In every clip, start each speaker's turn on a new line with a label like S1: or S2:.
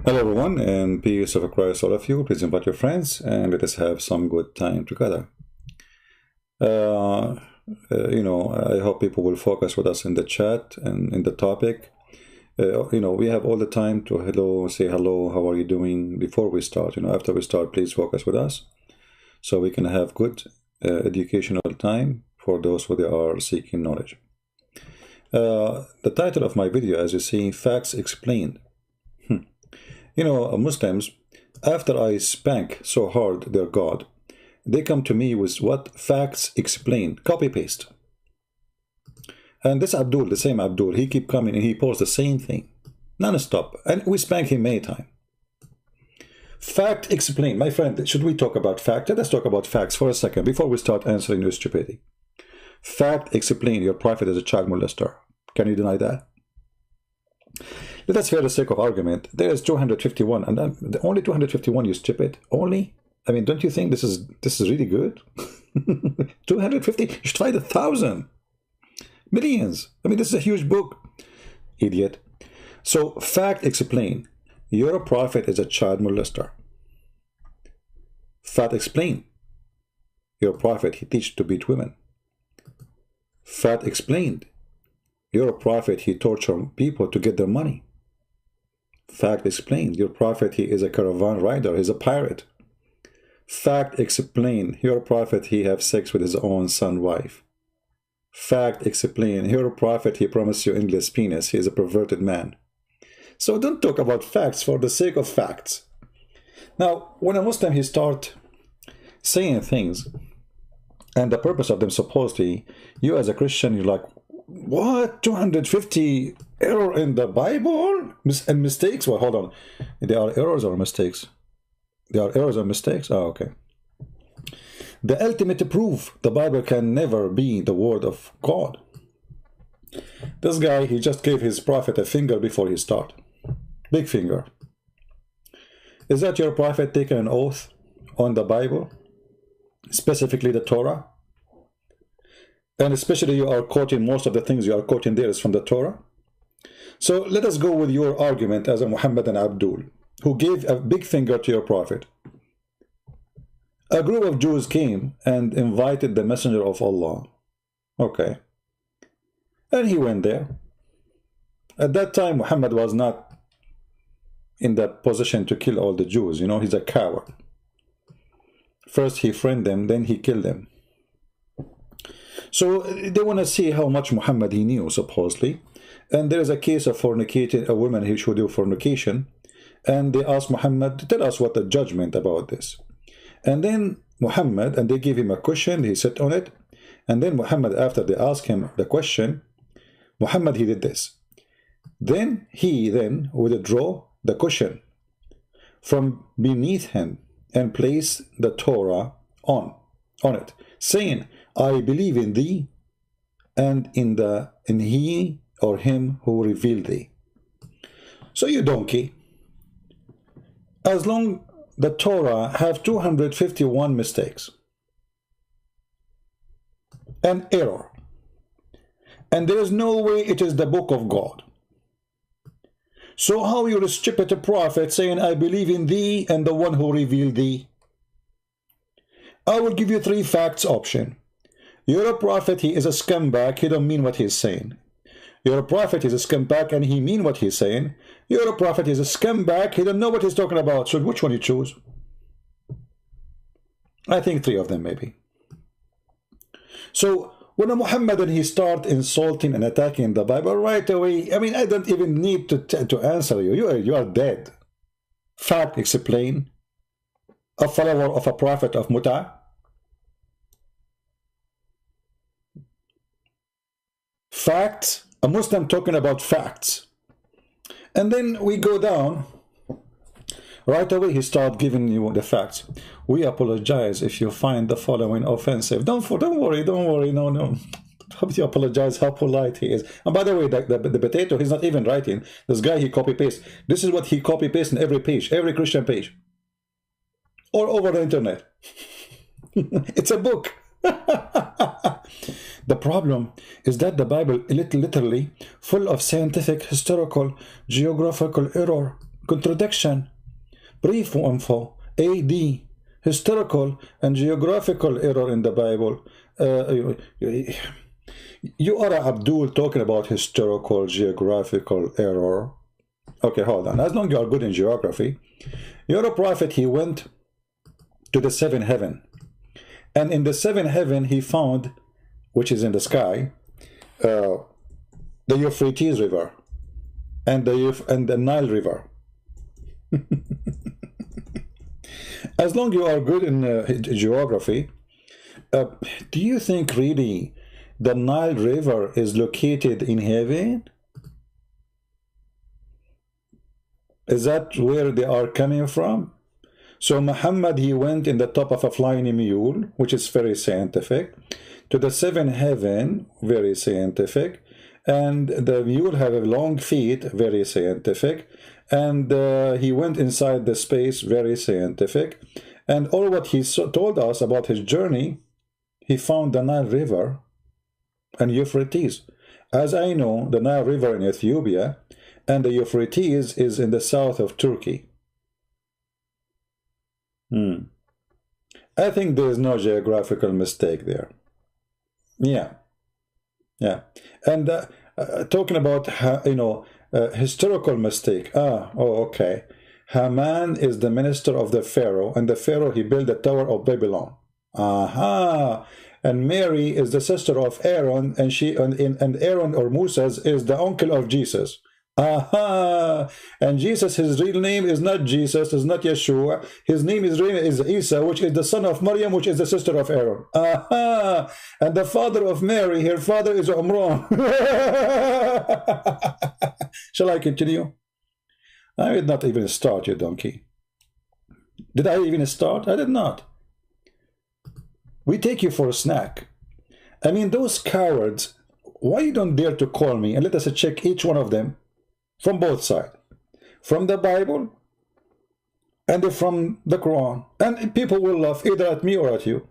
S1: Hello everyone, and peace of Christ all of you. Please invite your friends and let us have some good time together. I hope people will focus with us in the chat and in the topic. We have all the time to say hello, how are you doing before we start. After we start, please focus with us so we can have good educational time for those who are seeking knowledge. The title of my video, as you see, Facts Explained. Muslims, after I spank so hard their God, they come to me with what? Facts explained. Copy-paste. And this Abdul, the same Abdul, he keep coming and he posts the same thing. Non-stop. And we spank him many times. Fact explained. My friend, should we talk about fact? Let's talk about facts for a second before we start answering your stupidity. Fact explained. Your prophet is a child molester. Can you deny that? Let us, for the sake of argument, there is 251, and the only 251, you stupid. Only? I mean, don't you think this is really good? 250? You should try 1,000. Millions. I mean, this is a huge book. Idiot. So, fact explained. Your prophet is a child molester. Fact explained. Your prophet, he teaches to beat women. Fact explained. Your prophet, he tortures people to get their money. Fact explained. Your prophet, he is a caravan rider. He's a pirate. Fact explained. Your prophet, he have sex with his own son wife. Fact explained. Your prophet, he promised you endless penis. He is a perverted man. So don't talk about facts for the sake of facts. Now, when a Muslim, he start saying things, and the purpose of them supposedly, you as a Christian, you're like, what? 250 error in the Bible? And mistakes? Well, hold on. There are errors or mistakes? There are errors or mistakes? Oh, okay. The ultimate proof, the Bible can never be the word of God. This guy, he just gave his prophet a finger before he started. Big finger. Is that your prophet taking an oath on the Bible? Specifically the Torah? And especially you are quoting, most of the things you are quoting there is from the Torah. So let us go with your argument as a Muhammad and Abdul, who gave a big finger to your prophet. A group of Jews came and invited the messenger of Allah. Okay. And he went there. At that time, Muhammad was not in that position to kill all the Jews. He's a coward. First he friended them, then he killed them. So they want to see how much Muhammad he knew, supposedly. And there is a case of fornicating a woman who should do fornication. And they asked Muhammad to tell us what the judgment about this. And then Muhammad, and they gave him a cushion, he sat on it. And then Muhammad, after they asked him the question, Muhammad, he did this. Then he withdrew the cushion from beneath him and placed the Torah on it, saying, I believe in thee and in he or him who revealed thee. So you donkey, as long the Torah have 251 mistakes and error, and there is no way it is the book of God. So how you stupid a prophet saying, I believe in thee and the one who revealed thee? I will give you 3 facts option. Your prophet, he is a scumbag, he don't mean what he's saying. Your prophet is a scumbag and he mean what he's saying. Your prophet is a scumbag, he don't know what he's talking about. So which one you choose? I think 3 of them maybe. So when a Muhammadan, he start insulting and attacking the Bible right away, I mean, I don't even need to answer you. You are dead. Fact explain. A follower of a prophet of Muta. Facts. A Muslim talking about facts. And then we go down. Right away he start giving you the facts. We apologize if you find the following offensive. Don't worry, no. How do you apologize? How polite he is. And by the way, the potato, he's not even writing. This guy, he copy-paste. This is what he copy-paste in every page, every Christian page. All over the internet. It's a book. The problem is that the Bible is literally full of scientific, historical, geographical error. contradiction. Brief info, AD, historical and geographical error in the Bible. You are Abdul talking about historical, geographical error. Okay, hold on. As long as you are good in geography, you're a prophet. He went to the seventh heaven. And in the seventh heaven, he found, which is in the sky, the Euphrates River and the Nile River. As long as you are good in geography, do you think really the Nile River is located in heaven? Is that where they are coming from? So Muhammad, he went in the top of a flying mule, which is very scientific, to the seventh heaven, very scientific, and the mule have long feet, very scientific, and he went inside the space, very scientific, and all what he told us about his journey, he found the Nile River and Euphrates. As I know, the Nile River in Ethiopia and the Euphrates is in the south of Turkey. I think there is no geographical mistake there. Yeah. And talking about, historical mistake. Okay. Haman is the minister of the Pharaoh, and the Pharaoh, he built the Tower of Babylon. And Mary is the sister of Aaron, and and Aaron or Moses is the uncle of Jesus. And Jesus, his real name is not Jesus, is not Yeshua. His name is Isa, which is the son of Maryam, which is the sister of Aaron. And the father of Mary, her father is Umran. Shall I continue? I did not even start, you donkey. Did I even start? I did not. We take you for a snack. I mean, those cowards, why you don't dare to call me and let us check each one of them from both sides, from the Bible and from the Quran, and people will laugh either at me or at you.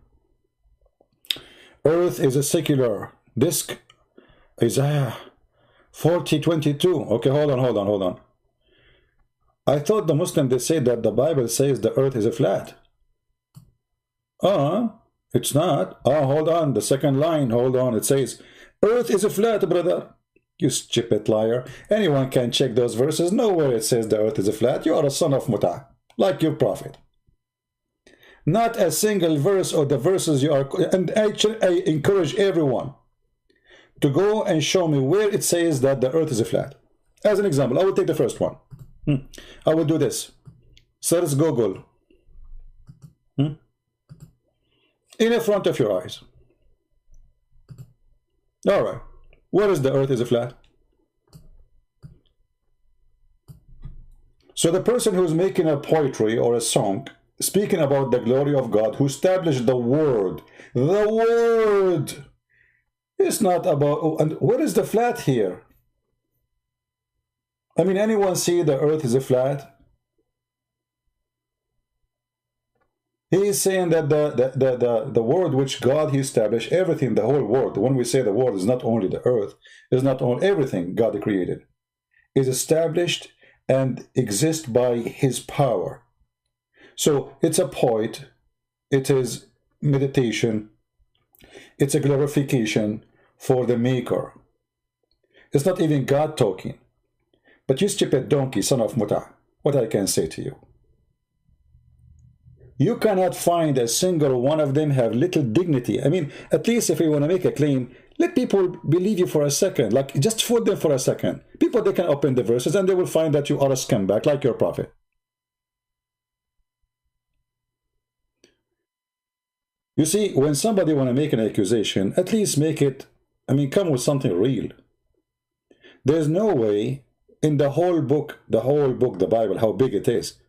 S1: Earth is a secular disk. Isaiah 40:22. Okay, hold on. I thought the Muslim, they say that the Bible says the earth is a flat. It's not. Hold on, the second line, hold on, it says earth is a flat, brother. You stupid liar. Anyone can check those verses. Nowhere it says the earth is a flat. You are a son of Muta, like your prophet. Not a single verse or the verses you are. And actually, I encourage everyone to go and show me where it says that the earth is a flat. As an example, I will take the first one. I will do this. Search Google. In the front of your eyes. All right. What is the earth is a flat? So the person who's making a poetry or a song speaking about the glory of God, who established the word, it's not about, and what is the flat here? I mean, anyone see the earth is a flat? He is saying that the world which God, he established, everything, the whole world. When we say the world, is not only the earth, is not only everything God created, is established and exists by his power. So it's a poet, it is meditation, it's a glorification for the maker. It's not even God talking. But you stupid donkey, son of Muta, what I can say to you? You cannot find a single one of them have little dignity. I mean, at least if you want to make a claim, let people believe you for a second. Like, just fool them for a second. People, they can open the verses and they will find that you are a scumbag, like your prophet. You see, when somebody want to make an accusation, at least make it, I mean, come with something real. There's no way in the whole book, the Bible, how big it is,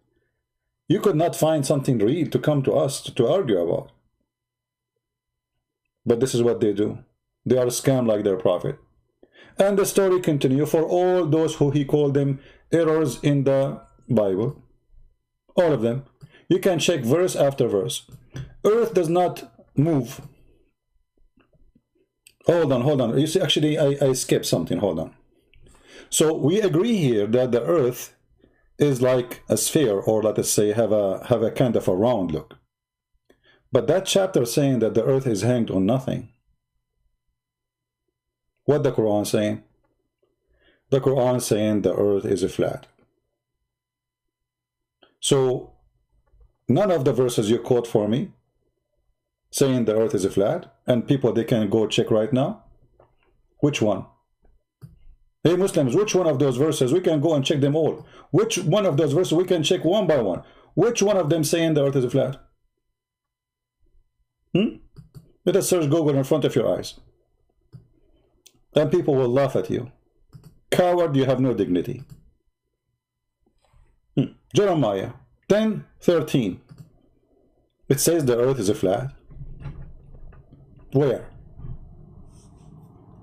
S1: you could not find something real to come to us to argue about. But this is what they do. They are scam like their prophet. And the story continues for all those who he called them errors in the Bible. All of them. You can check verse after verse. Earth does not move. Hold on. You see, actually, I skipped something. Hold on. So we agree here that the earth is like a sphere, or let us say have a kind of a round look. But that chapter saying that the earth is hanged on nothing. What the Quran saying? The Quran saying the earth is flat. So none of the verses you quote for me saying the earth is flat, and people, they can go check right now. Which one? Hey Muslims, which one of those verses? We can go and check them all. Which one of those verses we can check one by one? Which one of them saying the earth is flat? Let us search Google in front of your eyes. And people will laugh at you. Coward, you have no dignity. Jeremiah 10:13. It says the earth is flat. Where?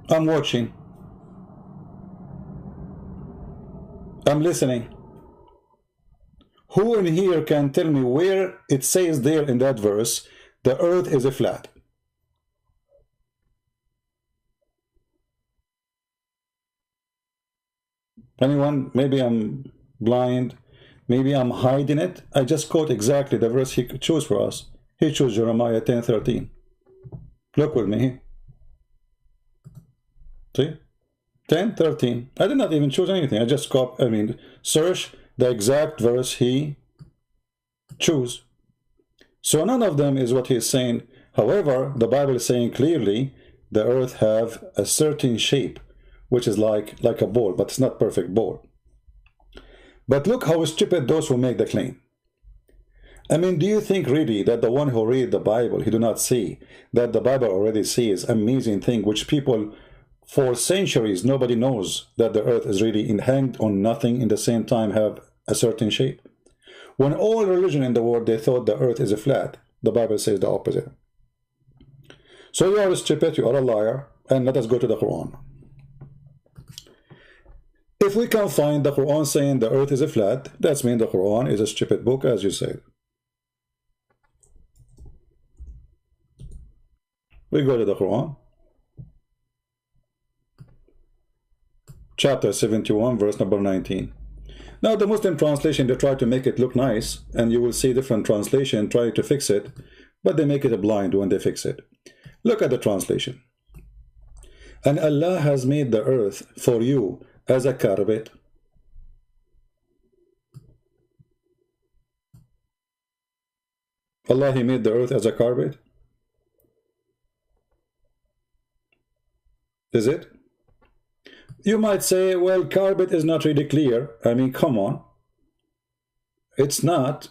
S1: I'm watching. I'm listening. Who in here can tell me where it says there in that verse, the earth is flat? Anyone? Maybe I'm blind. Maybe I'm hiding it. I just quote exactly the verse he chose for us. He chose Jeremiah 10:13. Look with me. See? 10:13. I did not even choose anything. I just search the exact verse he chose. So none of them is what he is saying. However, the Bible is saying clearly the earth have a certain shape, which is like a ball, but it's not perfect ball. But look how stupid those who make the claim. I mean, do you think really that the one who read the Bible, he do not see that the Bible already sees amazing thing which people for centuries, nobody knows that the earth is really hanged on nothing, in the same time have a certain shape? When all religion in the world, they thought the earth is flat, the Bible says the opposite. So you are stupid, you are a liar, and let us go to the Quran. If we can find the Quran saying the earth is flat, that means the Quran is a stupid book, as you said. We go to the Quran. Chapter 71, verse number 19. Now the Muslim translation, they try to make it look nice, and you will see different translation try to fix it, but they make it a blind when they fix it. Look at the translation. And Allah has made the earth for you as a carpet. Allah, He made the earth as a carpet? Is it? You might say, well, carpet is not really clear. I mean, come on. It's not.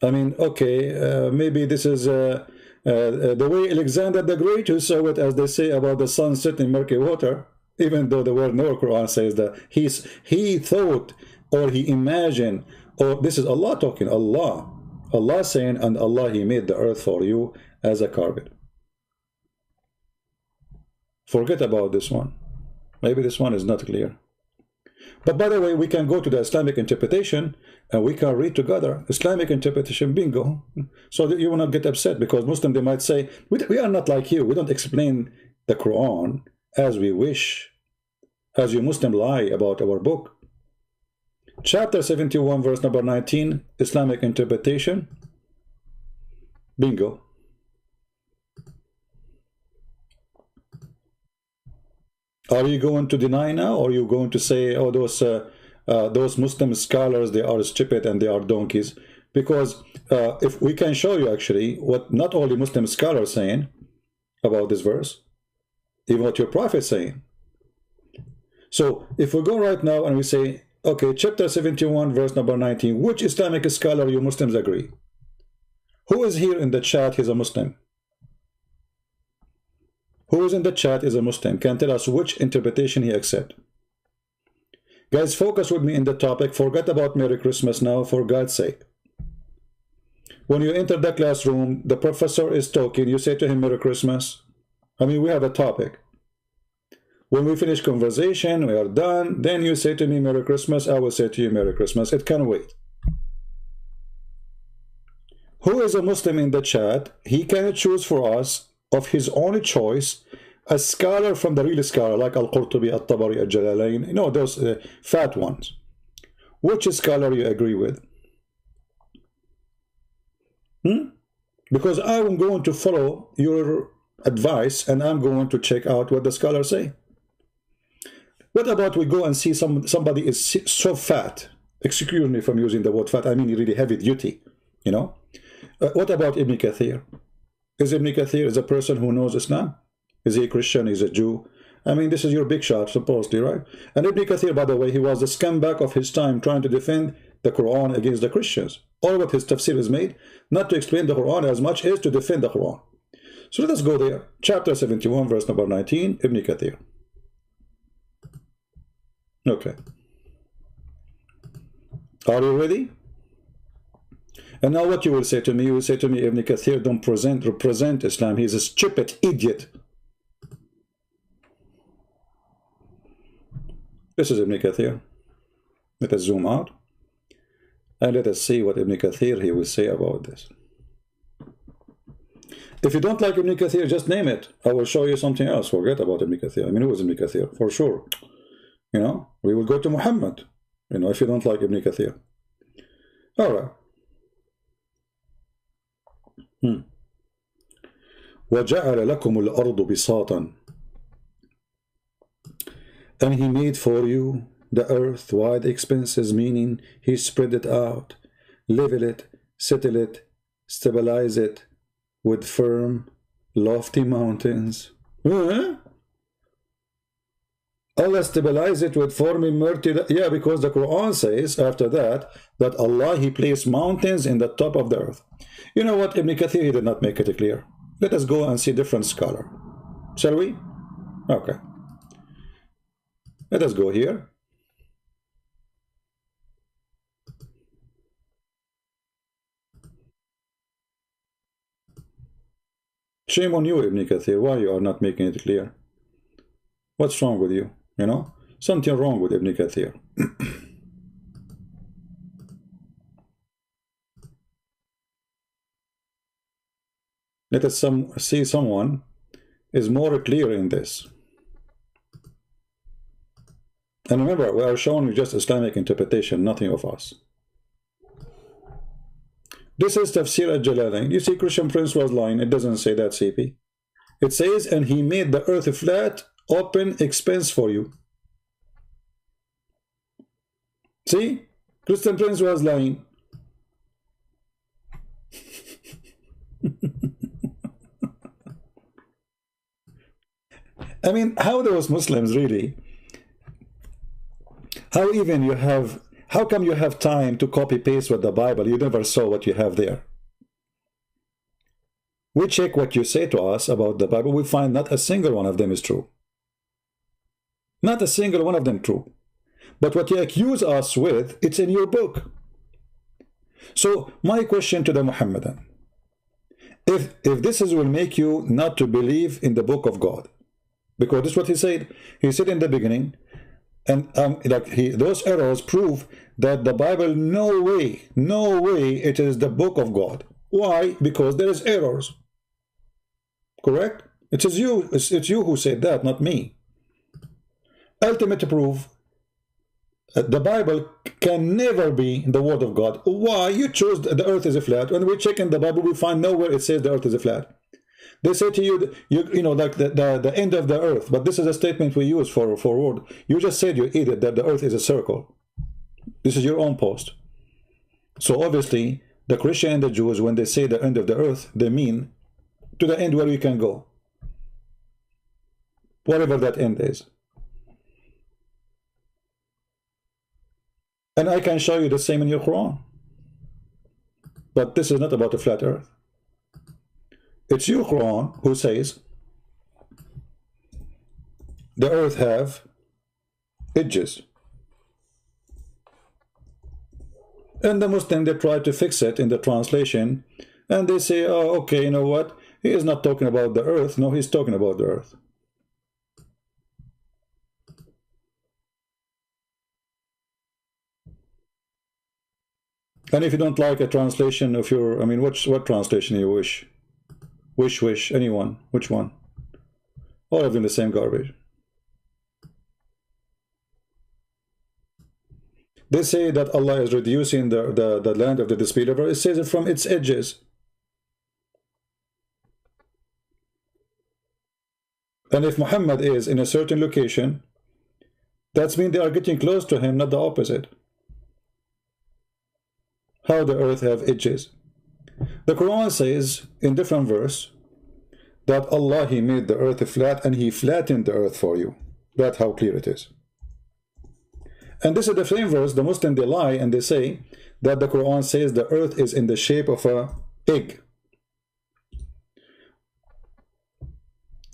S1: I mean, okay, maybe this is the way Alexander the Great who saw it, as they say about the sun setting in murky water, even though the word no Quran says that he thought or he imagined, or this is Allah talking, Allah saying, and Allah, He made the earth for you as a carpet. Forget about this one. Maybe this one is not clear. But by the way, we can go to the Islamic interpretation and we can read together. Islamic interpretation, bingo. So that you will not get upset, because Muslims, they might say, we are not like you. We don't explain the Quran as we wish, as you Muslim lie about our book. Chapter 71, verse number 19, Islamic interpretation, bingo. Are you going to deny now, or are you going to say, oh, those Muslim scholars, they are stupid and they are donkeys? Because if we can show you actually what not only Muslim scholars saying about this verse, even what your prophet is saying. So if we go right now and we say, okay, chapter 71, verse number 19, which Islamic scholar you Muslims agree? Who is here in the chat? He's a Muslim. Who is in the chat is a Muslim, can tell us which interpretation he accepts. Guys, focus with me in the topic. Forget about Merry Christmas now, for God's sake. When you enter the classroom, the professor is talking, you say to him, Merry Christmas. I mean, we have a topic. When we finish conversation, we are done, then you say to me, Merry Christmas, I will say to you, Merry Christmas. It can wait. Who is a Muslim in the chat? He can choose for us, of his own choice, a scholar from the real scholar, like Al-Qurtubi, Al-Tabari, Al-Jalalain, you know, those fat ones. which scholar you agree with? Because I'm going to follow your advice and I'm going to check out what the scholars say. What about we go and see somebody is so fat, excuse me from using the word fat, I mean really heavy duty, you know? What about Ibn Kathir? Is Ibn Kathir is a person who knows Islam? Is he a Christian? Is he a Jew? I mean, this is your big shot, supposedly, right? And Ibn Kathir, by the way, he was the scumbag of his time trying to defend the Quran against the Christians. All of his tafsir is made not to explain the Quran as much as to defend the Quran. So let us go there. Chapter 71, verse number 19, Ibn Kathir. Okay. Are you ready? And now what you will say to me, you will say to me, Ibn Kathir don't represent Islam. He's a stupid idiot. This is Ibn Kathir. Let us zoom out. And let us see what Ibn Kathir he will say about this. If you don't like Ibn Kathir, just name it. I will show you something else. Forget about Ibn Kathir. I mean, who is Ibn Kathir? For sure. You know, we will go to Muhammad. You know, if you don't like Ibn Kathir. All right. وَجَعَلَ لَكُمُ الْأَرْضُ بِسَاطًا. And he made for you the earth wide expanses, meaning he spread it out, level it, settle it, stabilize it with firm, lofty mountains. Allah stabilize it with firm, yeah, because the Quran says after that Allah, he placed mountains in the top of the earth. You know what, Ibn Kathir, he did not make it clear. Let us go and see different scholar. Shall we? Okay. Let us go here. Shame on you, Ibn Kathir. Why you are not making it clear? What's wrong with you? You know, something wrong with Ibn Kathir. Let us see someone is more clear in this. And remember, we are showing you just Islamic interpretation, nothing of us. This is Tafsir al-Jalalain. You see, Christian Prince was lying. It doesn't say that, CP. It says, and he made the earth flat, open, expanse for you. See? Christian Prince was lying. I mean, how those Muslims really, how come you have time to copy paste with the Bible? You never saw what you have there. We check what you say to us about the Bible, we find not a single one of them is true. Not a single one of them true. But what you accuse us with, it's in your book. So my question to the Muhammadan, if this will make you not to believe in the book of God, because this is what he said. He said in the beginning, and those errors prove that the Bible, no way it is the book of God. Why? Because there is errors. Correct? It is you. It's you who said that, not me. Ultimate proof. The Bible can never be the word of God. Why? You chose the earth is a flat. When we check in the Bible, we find nowhere it says the earth is a flat. They say to you, you know, like the end of the earth. But this is a statement we use for word. You just said, you idiot, that the earth is a circle. This is your own post. So obviously, the Christian and the Jews, when they say the end of the earth, they mean to the end where we can go. Whatever that end is. And I can show you the same in your Quran. But this is not about a flat earth. It's your Quran who says the earth have edges. And the Muslim, they try to fix it in the translation. And they say, oh, okay, you know what? He is not talking about the earth. No, he's talking about the earth. And if you don't like a translation of your, I mean, what translation you wish? Wish, anyone. Which one? All of them the same garbage. They say that Allah is reducing the land of the disbeliever. It says it from its edges. And if Muhammad is in a certain location, that means they are getting close to him, not the opposite. How the earth have edges? The Quran says in different verse that Allah, He made the earth flat and He flattened the earth for you. That's how clear it is. And this is the same verse. The Muslims, they lie and they say that the Quran says the earth is in the shape of an egg.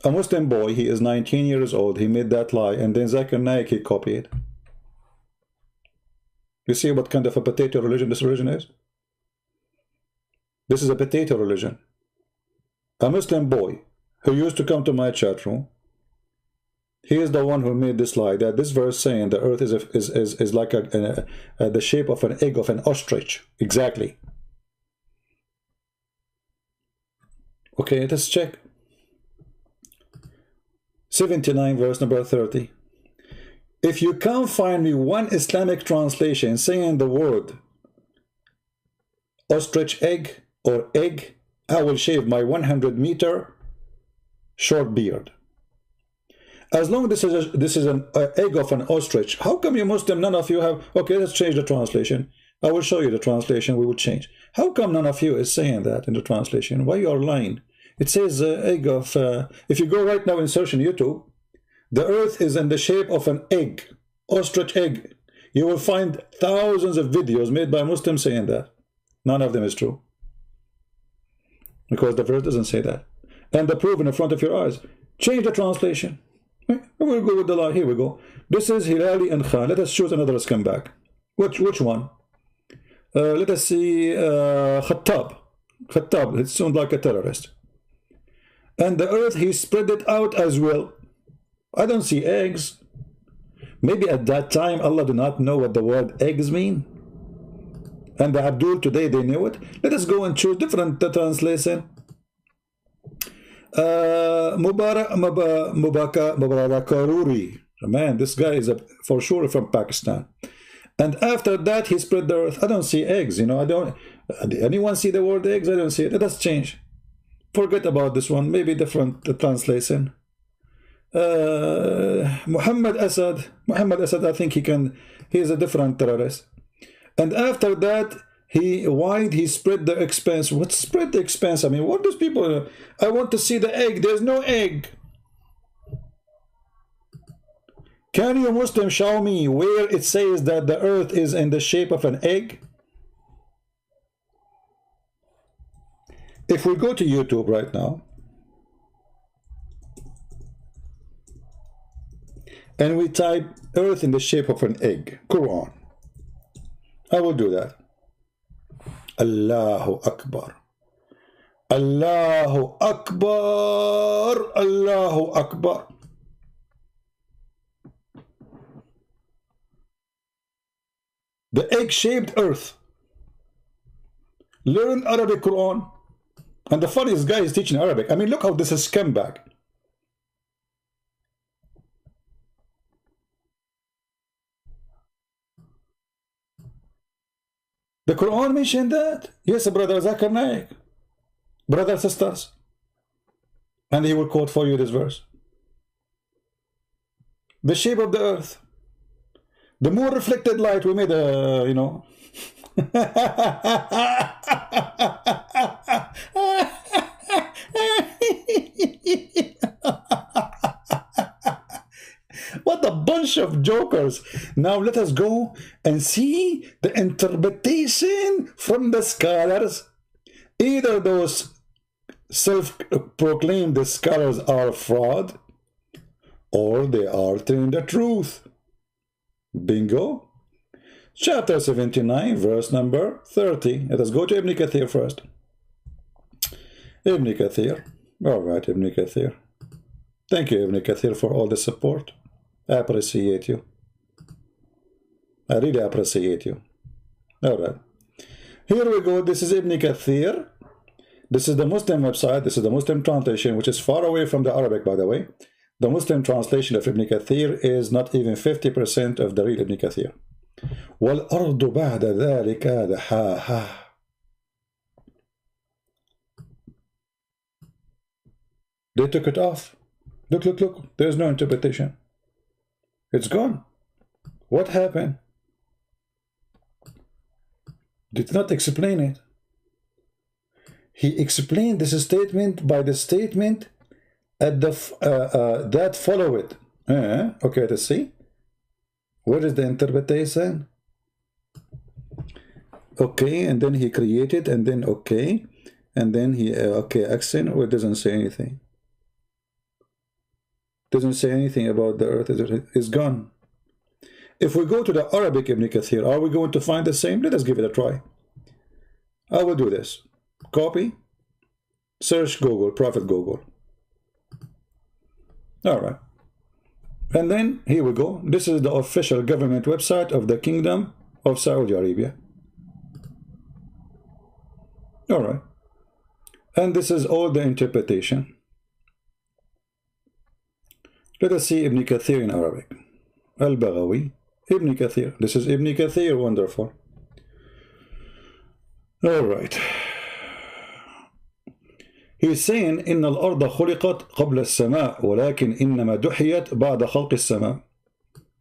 S1: A Muslim boy, he is 19 years old, he made that lie, and then Zakir Naik, he copied. You see what kind of a potato religion this religion is? This is a potato religion. A Muslim boy who used to come to my chat room, he is the one who made this lie, that this verse saying the earth is like the shape of an egg of an ostrich. Exactly. Okay, let's check. 79 verse number 30. If you can't find me one Islamic translation saying the word ostrich egg or egg, I will shave my 100-meter short beard. As long as this is an egg of an ostrich, how come you Muslim, none of you have... Okay, let's change the translation. I will show you the translation we will change. How come none of you is saying that in the translation? Why you are lying? It says egg of... if you go right now and search on YouTube, the earth is in the shape of an egg, ostrich egg. You will find thousands of videos made by Muslims saying that. None of them is true. Because the verse doesn't say that. And the proof in front of your eyes. Change the translation. We'll go with the lie. Here we go. This is Hilali and Khan. Let us choose another scumbag. Which one? Let us see Khattab. Khattab. It sounds like a terrorist. And the earth, he spread it out as well. I don't see eggs. Maybe at that time Allah did not know what the word eggs mean. And the Abdul today, they knew it. Let us go and choose different translation. Mubarakaruri. Man, this guy is for sure from Pakistan. And after that, he spread the earth. I don't see eggs, you know. I don't. Anyone see the word eggs? I don't see it. Let us change. Forget about this one. Maybe different translation. Muhammad Asad. Muhammad Asad, I think he is a different terrorist. And after that, why he spread the expanse. What spread the expanse? I mean, what does people... I want to see the egg. There's no egg. Can you Muslim show me where it says that the earth is in the shape of an egg? If we go to YouTube right now, and we type earth in the shape of an egg, Quran, I will do that. Allahu Akbar. Allahu Akbar. Allahu Akbar. The egg-shaped earth. Learn Arabic Quran. And the funniest guy is teaching Arabic. I mean, look how this is scumbag. The Quran mentioned that. Yes, brother Zakir Naik. Brothers, sisters. And he will quote for you this verse. The shape of the earth. The more reflected light, we made a, you know. What a bunch of jokers. Now let us go and see the interpretation from the scholars. Either those self-proclaimed scholars are fraud, or they are telling the truth. Bingo. Chapter 79, verse number 30. Let us go to Ibn Kathir first. Ibn Kathir. All right, Ibn Kathir. Thank you, Ibn Kathir, for all the support. I appreciate you. I really appreciate you. All right. Here we go. This is Ibn Kathir. This is the Muslim website. This is the Muslim translation, which is far away from the Arabic, by the way. The Muslim translation of Ibn Kathir is not even 50% of the real Ibn Kathir. وَالْأَرْضُ بَعْدَ ذَلِكَ دَحَاهَا. They took it off. Look, look, look. There's no interpretation. It's gone. What happened? Did not explain it. He explained this statement by the statement at the that follow it. Okay, let's see. What is the interpretation? Okay, and then he created, and then okay, and then he okay, accent. Or it doesn't say anything. Doesn't say anything about the earth. It's gone. If we go to the Arabic Ibn Kathir, are we going to find the same? Let us give it a try. I will do this. Copy, search Google, Prophet Google. All right. And then here we go. This is the official government website of the Kingdom of Saudi Arabia. All right. And this is all the interpretation. Let us see Ibn Kathir in Arabic. Al-Baghawi, Ibn Kathir. This is Ibn Kathir, wonderful. All right. He's saying إن الأرض خلقت قبل السماء ولكن إنما دحيت بعد خلق السماء.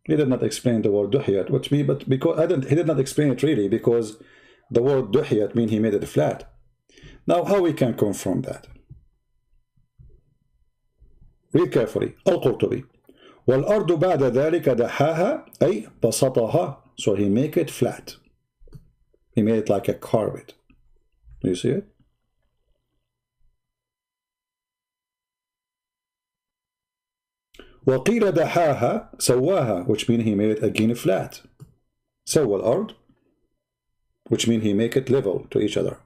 S1: He did not explain the word دحيت, which means, but because he did not explain it really, because the word دحيت means he made it flat. Now, how we can confirm that? Read carefully. القرطبي والأرض بعد ذلك دحاها أي بسطها. So he make it flat. He made it like a carpet. Do you see it? وقيل دحاها سواها, which means he made it again flat. سوى الأرض, which means he make it level to each other.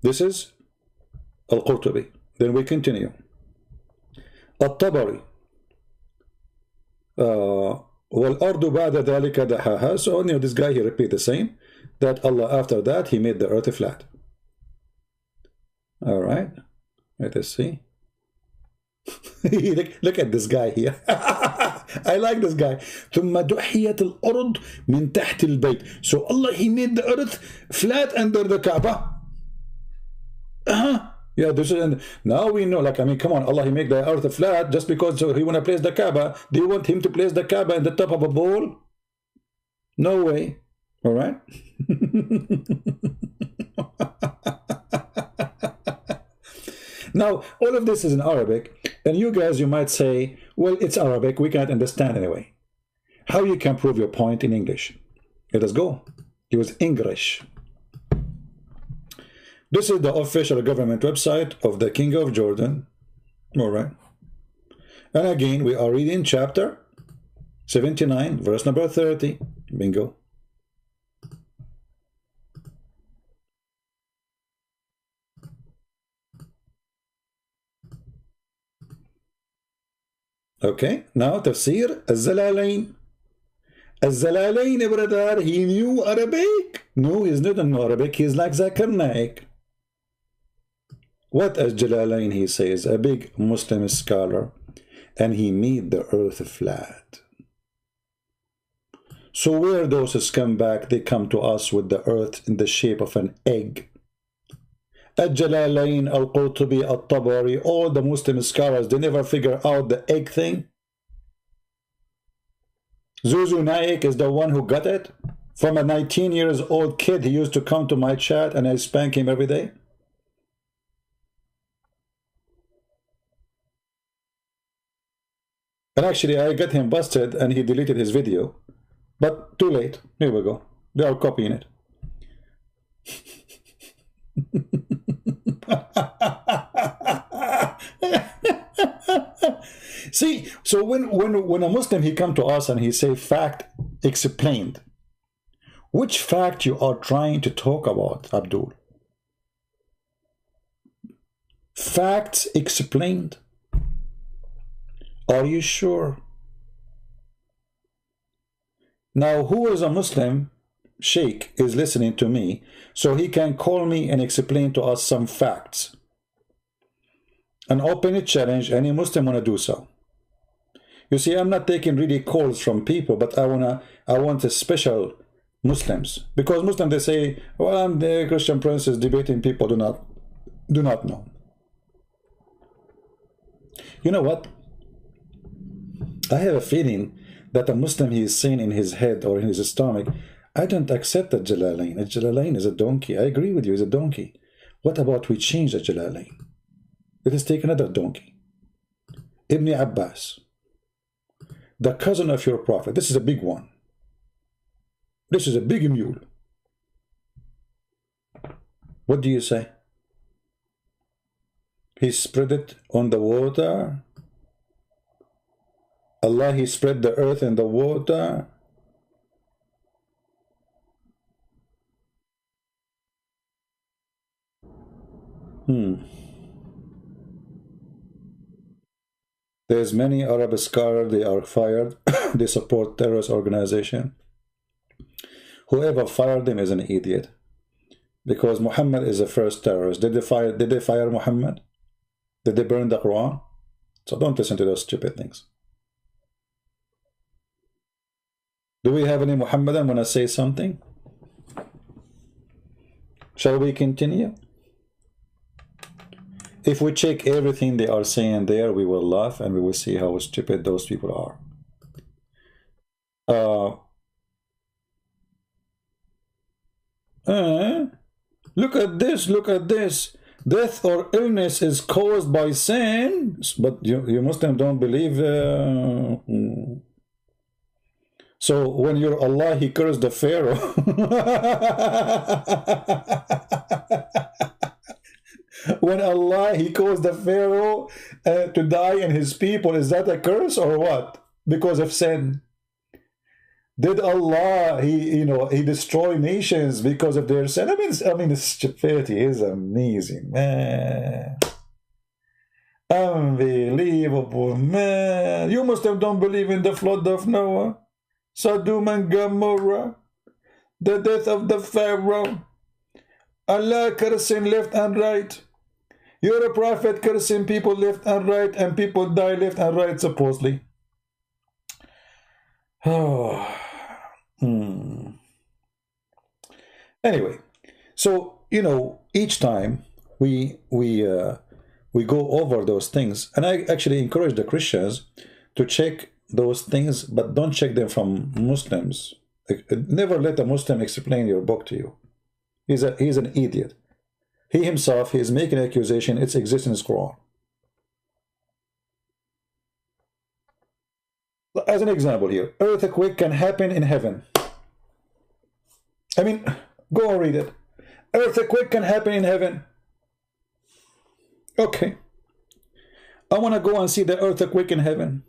S1: This is Al-Qurtubi. Then we continue. الطبري والأرض بعد ذلك دحاها. So this guy, he repeat the same, that Allah after that he made the earth flat. All right, let us see. Look at this guy here. I like this guy. ثم دحيت الأرض من تحت البيت. So Allah, he made the earth flat under the Kaaba. Yeah, this is, and now we know, like, I mean, come on, Allah, he make the earth flat just because he want to place the Kaaba. Do you want him to place the Kaaba in the top of a bowl? No way. All right. Now, all of this is in Arabic, and you guys, you might say, well, it's Arabic, we can't understand anyway. How you can prove your point in English? Let us go. Use English. This is the official government website of the King of Jordan. All right. And again, we are reading chapter 79, verse number 30. Bingo. Okay, now Tafsir Al-Zalalain. Al-Zalalain, brother, he knew Arabic. No, he's not in Arabic, he's like Zakir Naik. What Al-Jalalain, he says, a big Muslim scholar, and he made the earth flat. So where those scumbag, they come to us with the earth in the shape of an egg. Al-Jalalain, Al-Qurtubi, Al-Tabari, all the Muslim scholars, they never figure out the egg thing. Zuzu Naik is the one who got it. From a 19-year-old kid, he used to come to my chat and I spank him every day. And actually, I got him busted and he deleted his video. But too late. Here we go. They are copying it. See, so when a Muslim, he come to us and he say fact explained, which fact you are trying to talk about, Abdul? Facts explained? Are you sure? Now, who is a Muslim sheikh is listening to me, so he can call me and explain to us some facts. An open challenge, any Muslim want to do so. You see, I'm not taking really calls from people, but I want a special Muslims, because Muslims, they say, well, I'm the Christian princess debating people do not know. You know what? I have a feeling that a Muslim, he is saying in his head or in his stomach, I don't accept that Jalalain. Jalalain is a donkey. I agree with you, he's a donkey. What about we change the Jalalain? Let us take another donkey. Ibn Abbas, the cousin of your prophet. This is a big one. This is a big mule. What do you say? He spread it on the water. Allah, he spread the earth and the water. There's many Arab scholars, they are fired. They support terrorist organization. Whoever fired them is an idiot. Because Muhammad is the first terrorist. Did they fire Muhammad? Did they burn the Quran? So don't listen to those stupid things. Do we have any Muhammadan want to say something? Shall we continue? If we check everything they are saying there, we will laugh and we will see how stupid those people are. Look at this, look at this. Death or illness is caused by sin, but you Muslims don't believe. So when you're Allah, he cursed the Pharaoh. When Allah, he caused the Pharaoh to die and his people, is that a curse or what? Because of sin. Did Allah, he destroy nations because of their sin? I mean, the stupidity is amazing, man. Unbelievable, man. You Muslims don't believe in the flood of Noah, Sodom and Gomorrah, the death of the Pharaoh, Allah cursing left and right. You're a prophet cursing people left and right, and people die left and right, supposedly. Oh. Anyway, so each time we go over those things, and I actually encourage the Christians to check those things, but don't check them from Muslims. Never let a Muslim explain your book to you. He's an idiot. He himself, he is making an accusation. It exists in his Quran. As an example here, earthquake can happen in heaven. I mean, go and read it. Earthquake can happen in heaven. Okay. I want to go and see the earthquake in heaven.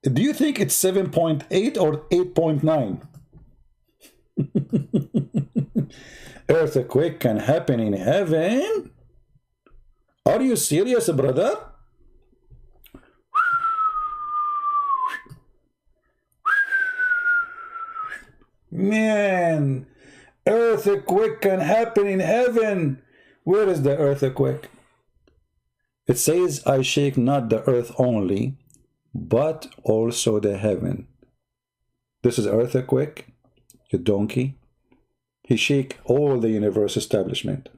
S1: Do you think it's 7.8 or 8.9? Earthquake can happen in heaven? Are you serious, brother? Man, earthquake can happen in heaven. Where is the earthquake? It says, I shake not the earth only, but also the heaven. This is earthquake, you donkey. He shake all the universe establishment.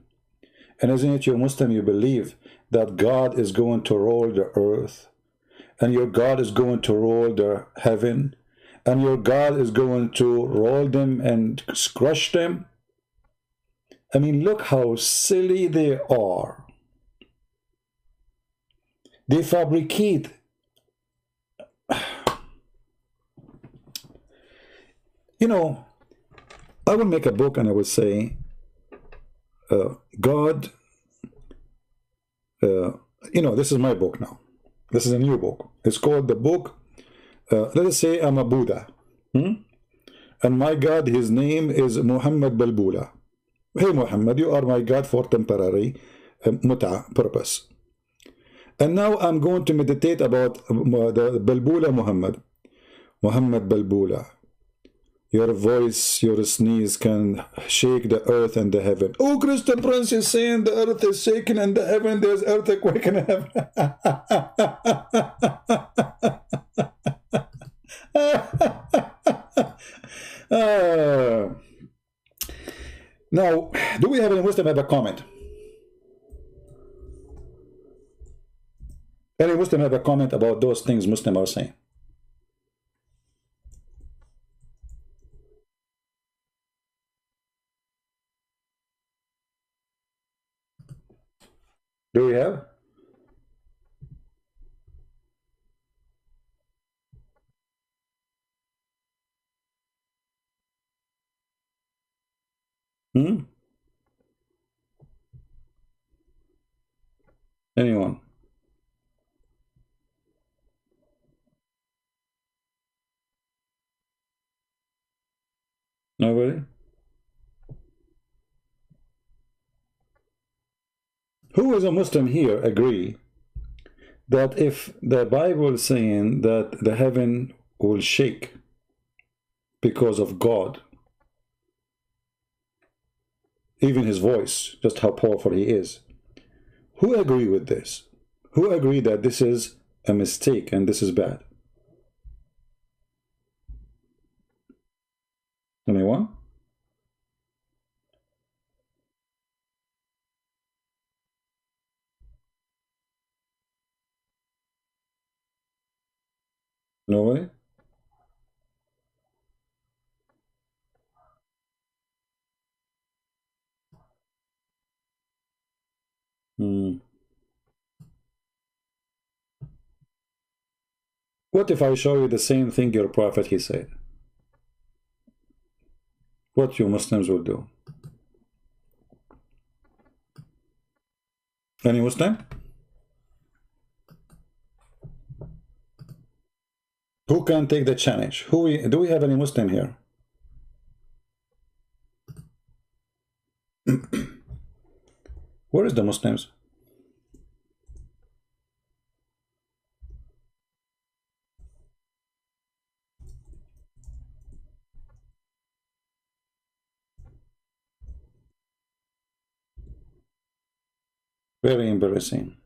S1: And isn't it, you Muslim, you believe that God is going to roll the earth, and your God is going to roll the heaven, and your God is going to roll them and crush them? I mean, look how silly they are. They fabricate. I will make a book and I will say, God, this is my book now. This is a new book. It's called the book, let us say I'm a Buddha. And my God, his name is Muhammad Balbula. Hey Muhammad, you are my God for temporary purpose. And now I'm going to meditate about the Balbula Muhammad. Muhammad Balbula. Your voice, your sneeze can shake the earth and the heaven. Oh, Christian Prince is saying the earth is shaking and the heaven, there's earthquake in heaven. Now, do we have any Muslim have a comment? Any Muslim have a comment about those things Muslim are saying? Do we have? Anyone? Nobody? Who is a Muslim here agree that if the Bible is saying that the heaven will shake because of God, even his voice, just how powerful he is, who agree with this? Who agree that this is a mistake and this is bad? Anyone? Nobody? What if I show you the same thing your prophet he said? What you Muslims will do? Any Muslim? Who can take the challenge? Do we have any Muslim here? Where is the Muslims? Very embarrassing.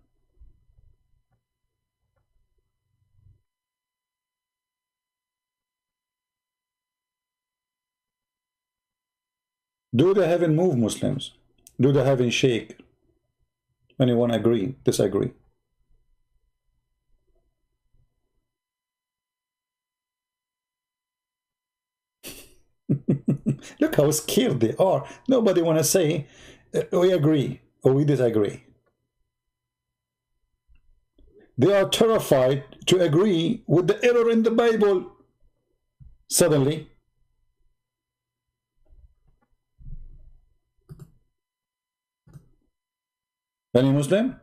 S1: Do the heaven move, Muslims? Do the heaven shake? Anyone agree? Disagree? Look how scared they are. Nobody want to say we agree or we disagree. They are terrified to agree with the error in the Bible. Suddenly. Any Muslim?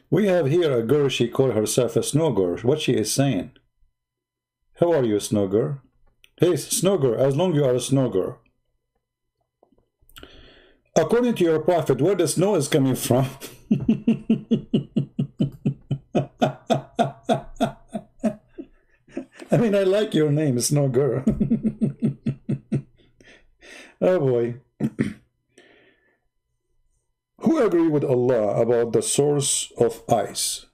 S1: We have here a girl, she called herself a snow girl. What she is saying? How are you, snow girl? Hey, snow girl, as long as you are a snow girl. According to your prophet, where the snow is coming from? I mean, I like your name, snow girl. Oh boy. Who agree with Allah about the source of ice?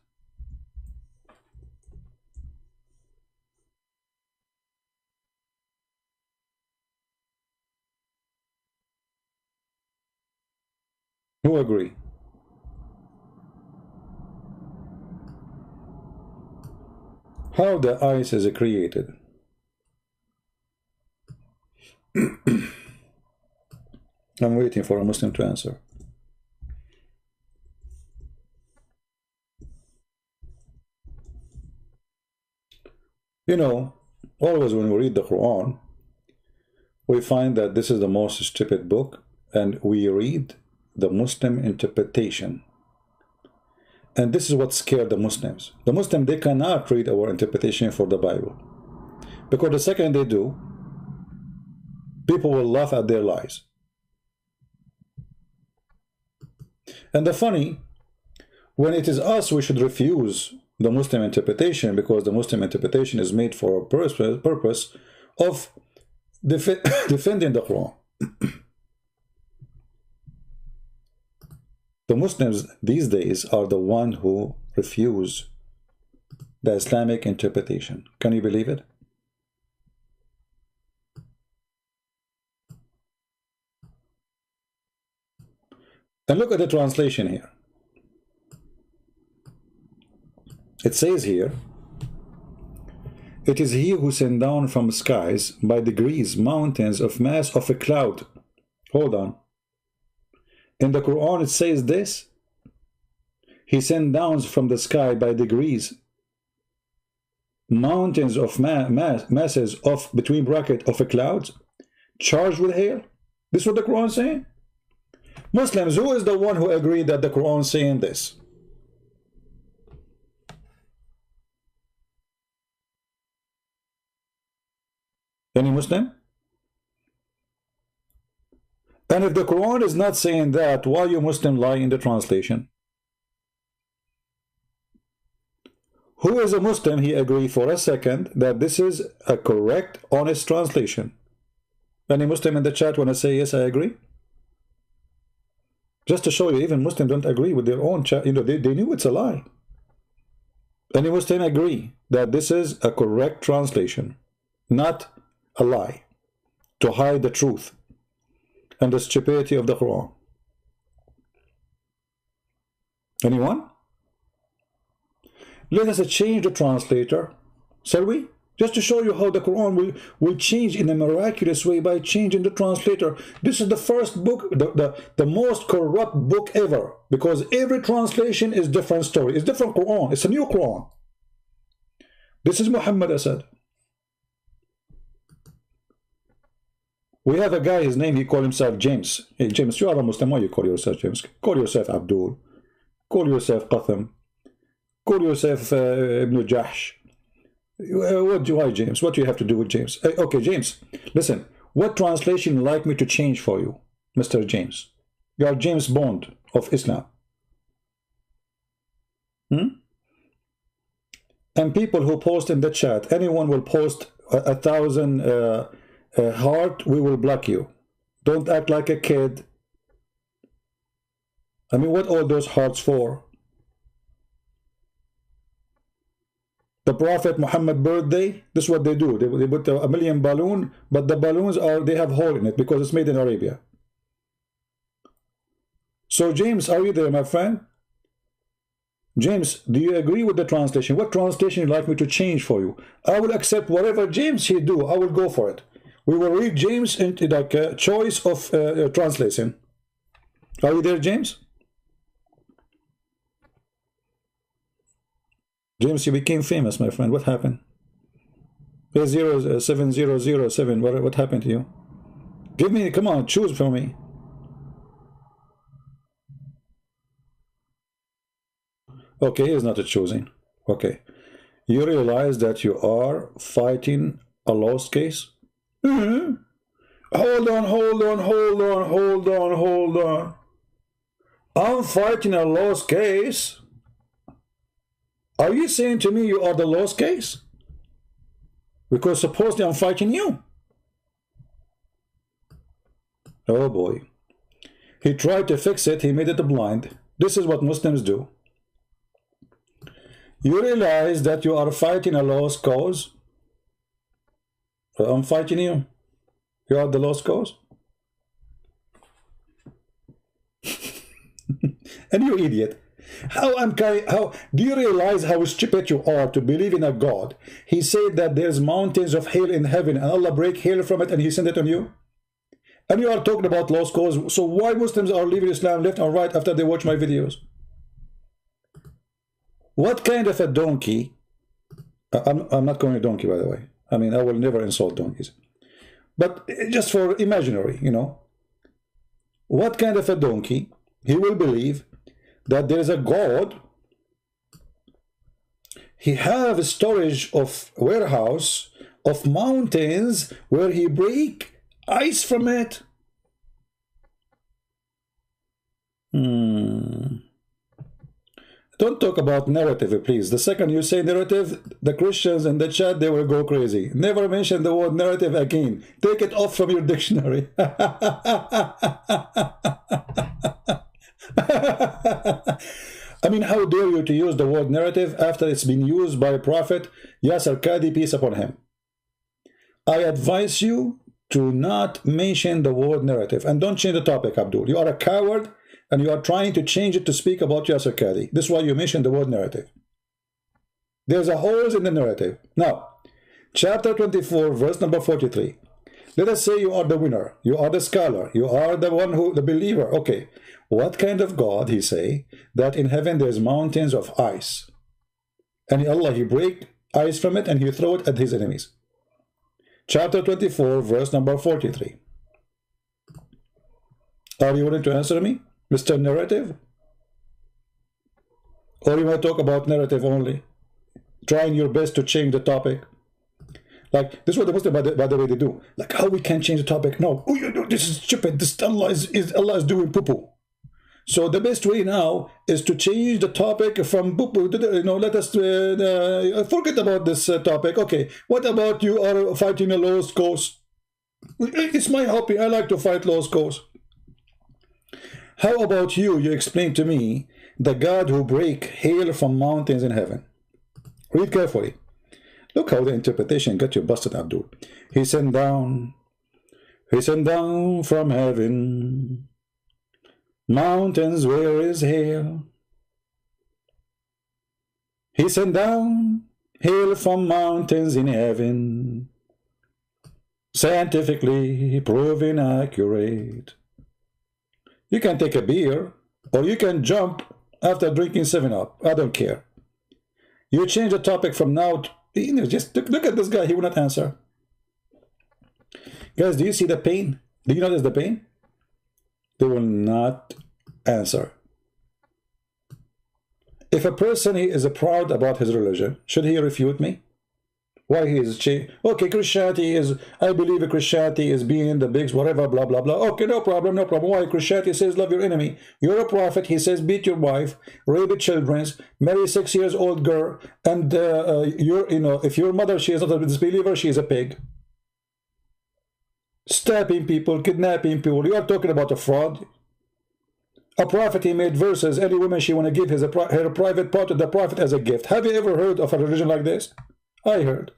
S1: Who agree? How the ice is created? I'm waiting for a Muslim to answer. You know, always when we read the Quran, we find that this is the most stupid book, and we read the Muslim interpretation. And this is what scared the Muslims. The Muslims, they cannot read our interpretation for the Bible. Because the second they do, people will laugh at their lies. And the funny, when it is us, we should refuse the Muslim interpretation, because the Muslim interpretation is made for a purpose of defending the Quran. The Muslims these days are the one who refuse the Islamic interpretation. Can you believe it? And look at the translation here. It says here, it is he who sent down from skies by degrees mountains of mass of a cloud. Hold on. In the Quran it says this. He sent down from the sky by degrees mountains of masses of, between bracket, of a cloud charged with hail. This is what the Quran is saying. Muslims, who is the one who agreed that the Quran is saying this? Any Muslim? And if the Quran is not saying that, why you Muslim lie in the translation? Who is a Muslim, he agreed for a second that this is a correct, honest translation? Any Muslim in the chat want to say, yes, I agree? Just to show you, even Muslims don't agree with their own chat. You know, they knew it's a lie. Any Muslim agree that this is a correct translation, not a lie, to hide the truth and the stupidity of the Quran? Anyone? Let us change the translator, shall we? Just to show you how the Quran will change in a miraculous way by changing the translator. This is the first book, the most corrupt book ever, because every translation is different story. It's different Quran. It's a new Quran. This is Muhammad Asad. We have a guy, his name, he called himself James. Hey, James, you are a Muslim. Why you call yourself James? Call yourself Abdul. Call yourself Qatham. Call yourself Ibn Jahsh. Why, James? What do you have to do with James? Okay, James, listen. What translation would you like me to change for you, Mr. James? You are James Bond of Islam. And people who post in the chat, anyone will post 1,000 heart, we will block you. Don't act like a kid. I mean, what all those hearts for? The Prophet Muhammad birthday, this is what they do. They put a million balloon, but the balloons they have hole in it because it's made in Arabia. So James, are you there, my friend? James, do you agree with the translation? What translation would you like me to change for you? I will accept whatever James he do. I will go for it. We will read James into like a choice of translation. Are you there, James? James, you became famous, my friend. What happened? 7007. What happened to you? Give me, come on, choose for me. Okay, he's not a choosing. Okay. You realize that you are fighting a lost case? Hold on. I'm fighting a lost case. Are you saying to me you are the lost case? Because supposedly I'm fighting you. Oh boy. He tried to fix it, he made it blind. This is what Muslims do. You realize that you are fighting a lost cause? I'm fighting you. You are the lost cause? And you idiot. How do you realize how stupid you are to believe in a God? He said that there's mountains of hail in heaven and Allah break hail from it and he sent it on you. And you are talking about lost cause. So why Muslims are leaving Islam left and right after they watch my videos? What kind of a donkey? I'm not calling a donkey, by the way. I mean, I will never insult donkeys. But just for imaginary, you know. What kind of a donkey he will believe that there is a God? He have a storage of warehouse of mountains where he break ice from it. Don't talk about narrative, please. The second you say narrative, the Christians in the chat, they will go crazy. Never mention the word narrative again. Take it off from your dictionary. I mean, how dare you to use the word narrative after it's been used by Prophet Yasser Qadi, peace upon him. I advise you to not mention the word narrative. And don't change the topic, Abdul. You are a coward, and you are trying to change it to speak about Yasser Qadi. This is why you mentioned the word narrative. There's a hole in the narrative. Now, chapter 24, verse number 43. Let us say you are the winner. You are the scholar. You are the one who, the believer. Okay. What kind of God, he say, that in heaven there's mountains of ice. And Allah, he break ice from it and he throw it at his enemies. Chapter 24, verse number 43. Are you willing to answer me, Mr. Narrative? Or you might talk about narrative only, trying your best to change the topic. Like, this is what the Muslims, by the way, they do. Like, how we can change the topic? No, oh, you know, this is stupid. This Allah is doing poo-poo. So the best way now is to change the topic from poo-poo. You know, let us forget about this topic. Okay, what about you are fighting a lost cause? It's my hobby. I like to fight lost cause. How about you? You explain to me the God who break hail from mountains in heaven. Read carefully. Look how the interpretation got you busted, Abdul. He sent down from heaven mountains where is hail. He sent down hail from mountains in heaven, scientifically proven accurate. You can take a beer, or you can jump after drinking 7-Up. I don't care. You change the topic from now to, you know, just look at this guy. He will not answer. Guys, do you see the pain? Do you notice the pain? They will not answer. If a person is proud about his religion, should he refute me? Why he is okay, Christianity is, I believe Christianity is being the bigs, whatever, blah, blah, blah. Okay, no problem, no problem. Why? Christianity says love your enemy. You're a prophet. He says beat your wife, rape children, marry 6-year-old girl, and you know, if your mother, she is not a disbeliever, she is a pig. Stabbing people, kidnapping people. You are talking about a fraud. A prophet, he made verses. Any woman she want to give her private part to the prophet as a gift. Have you ever heard of a religion like this? I heard.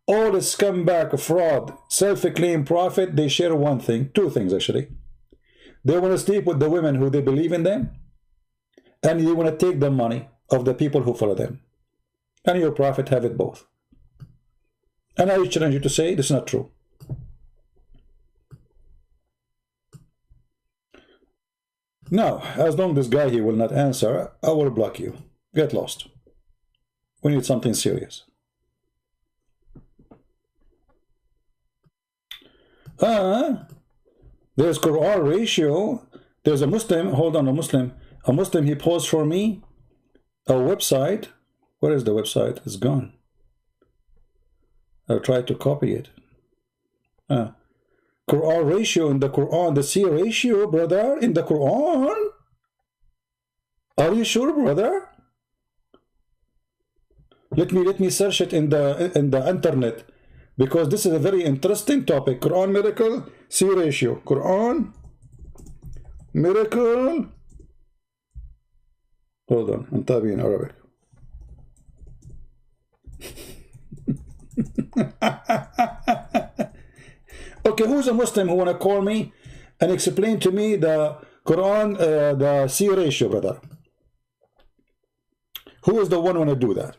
S1: All the scumbag, fraud, self-acclaimed prophet, they share one thing, two things actually. They want to sleep with the women who they believe in them, and they want to take the money of the people who follow them. And your prophet have it both. And I challenge you to say this is not true. Now, as long as this guy here will not answer, I will block you. Get lost. We need something serious. There's Quran ratio. There's a Muslim, hold on, a Muslim, he posed for me a website. Where is the website? It's gone. I'll try to copy it. Quran ratio in the Quran, the C ratio, brother, in the Quran. Are you sure, brother? Let me search it in the internet, because this is a very interesting topic. Quran miracle, C ratio. Quran miracle. Hold on, I'm typing in Arabic. Okay, who's a Muslim who want to call me and explain to me the Quran, the C ratio, brother? Who is the one who want to do that?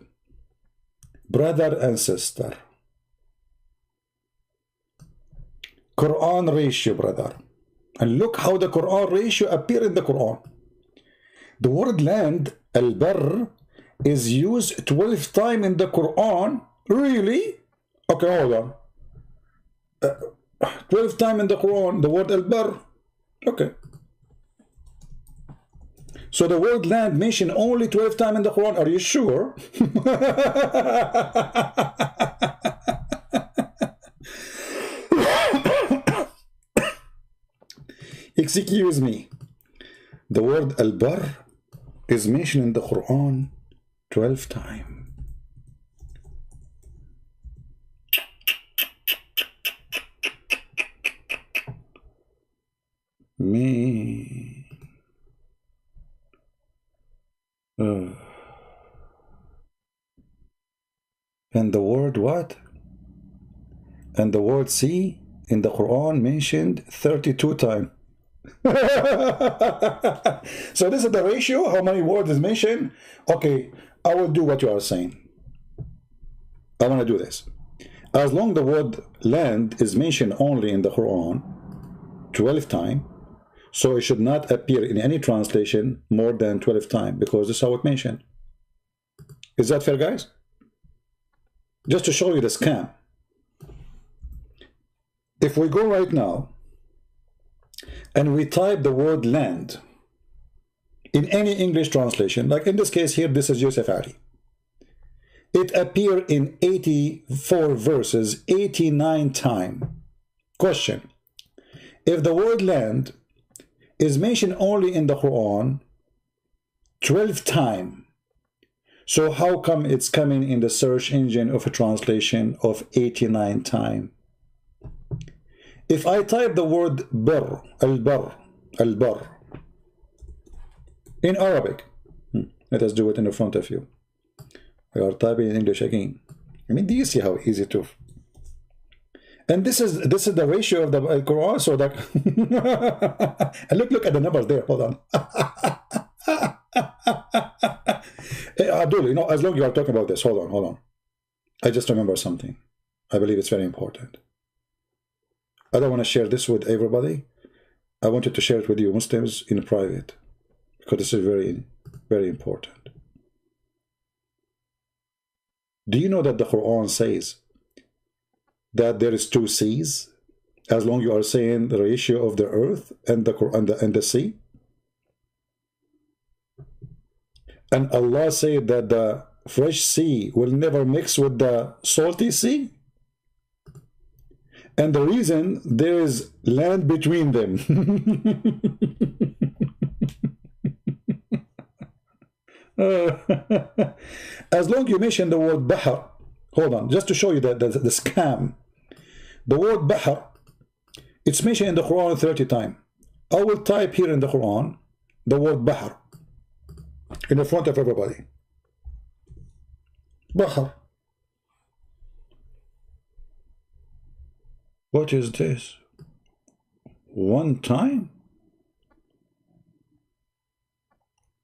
S1: Brother and sister. Quran ratio, brother. And look how the Quran ratio appear in the Quran. The word land, al-barr, is used 12 times in the Quran. Really? Okay, hold on. 12 times in the Quran, the word al-barr. Okay. So the word land mentioned only 12 times in the Quran. Are you sure? Excuse me. The word al-barr is mentioned in the Quran 12 times. Me. And the word what? And the word see in the Quran mentioned 32 times. So this is the ratio, how many words is mentioned. Okay, I will do what you are saying. I want to do this. As long the word land is mentioned only in the Quran 12 times, so it should not appear in any translation more than 12 times, because this is how it mentioned. Is that fair, guys? Just to show you the scam. If we go right now and we type the word land in any English translation, like in this case here, this is Yusuf Ali. It appeared in 84 verses, 89 times. Question: if the word land is mentioned only in the Quran 12 times, so how come it's coming in the search engine of a translation of 89 times? If I type the word bar, al-bar, in Arabic, let us do it in the front of you. We are typing in English again. I mean, do you see how easy to? And this is the ratio of the Quran. So that and look at the numbers there. Hold on. Hey, Abdul, you know, as long as you are talking about this, hold on. I just remember something. I believe it's very important. I don't want to share this with everybody. I wanted to share it with you Muslims in private, because this is very, very important. Do you know that the Quran says that there is 2 seas, as long as you are saying the ratio of the earth and the sea? And Allah said that the fresh sea will never mix with the salty sea. And the reason, there is land between them. As long as you mention the word Bahar, hold on, just to show you the scam. The word Bahar, it's mentioned in the Quran 30 times. I will type here in the Quran the word Bahar in the front of everybody. Bahar. What is this? 1 time?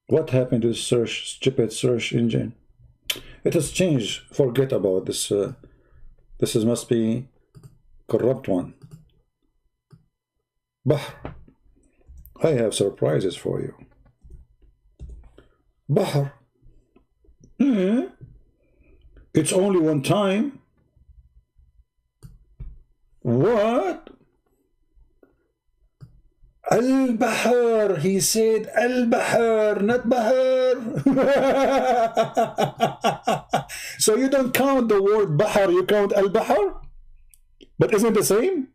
S1: What happened to the stupid search engine? It has changed. Forget about this. This must be corrupt one. Bahr. I have surprises for you. Bahr. It's only 1 time. What? Al-Bahar. He said Al-Bahar, not Bahar. So you don't count the word Bahar, you count Al-Bahar? But isn't it the same?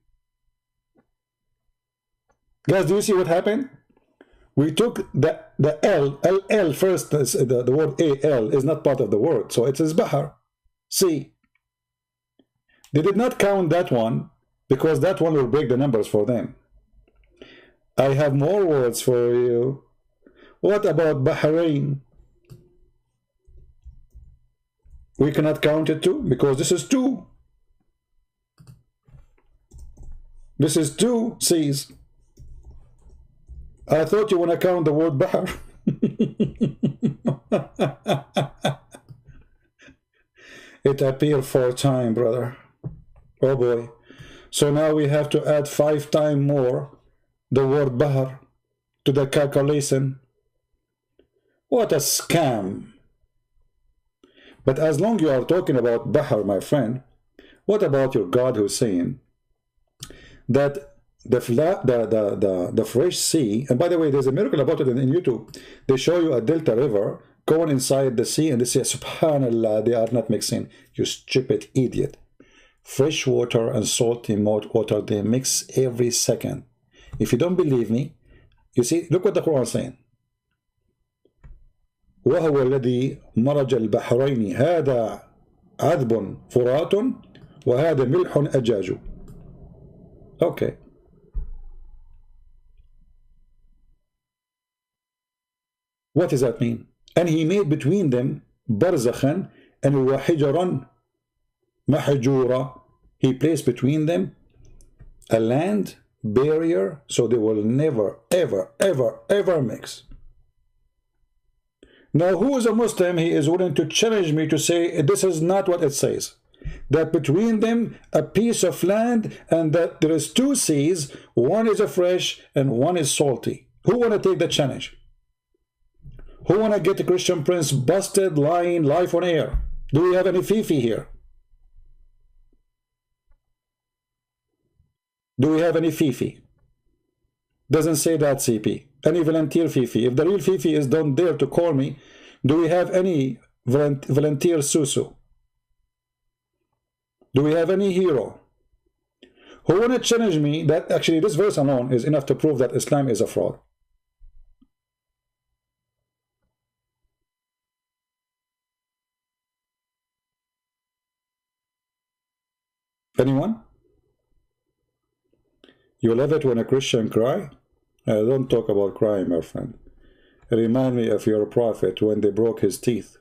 S1: Guys, do you see what happened? We took the L first, the word A-L is not part of the word, so it says Bahar. See? They did not count that one, because that one will break the numbers for them. I have more words for you. What about Bahrain? We cannot count it too, because this is 2. This is 2 seas. I thought you want to count the word Bahar. It appeared 4 times, brother. Oh boy. So now we have to add 5 times more the word Bahar to the calculation. What a scam. But as long as you are talking about Bahar, my friend, what about your God who's saying that the fresh sea, and by the way, there's a miracle about it in YouTube. They show you a delta river going inside the sea, and they say, subhanallah, they are not mixing. You stupid idiot. Fresh water and salty water, they mix every second. If you don't believe me, you see, look what the Quran is saying. وهو الذي مرج البحرين هذا عذب فرات وهذا ملح أجاج. Okay. What does that mean? And he made between them barzakhan and wahijaran mahjura. He placed between them a land barrier so they will never, ever, ever, ever mix. Now, who is a Muslim? He is willing to challenge me to say this is not what it says. That between them a piece of land and that there is two seas, one is a fresh and one is salty. Who want to take the challenge? Who want to get the Christian Prince busted, lying, live on air? Do we have any Fifi here? Do we have any Fifi? Doesn't say that, CP. Any volunteer Fifi? If the real Fifi is down there to call me, do we have any volunteer Susu? Do we have any hero? Who want to challenge me that actually this verse alone is enough to prove that Islam is a fraud? Anyone? You love it when a Christian cry? Don't talk about crying, my friend. Remind me of your prophet when they broke his teeth.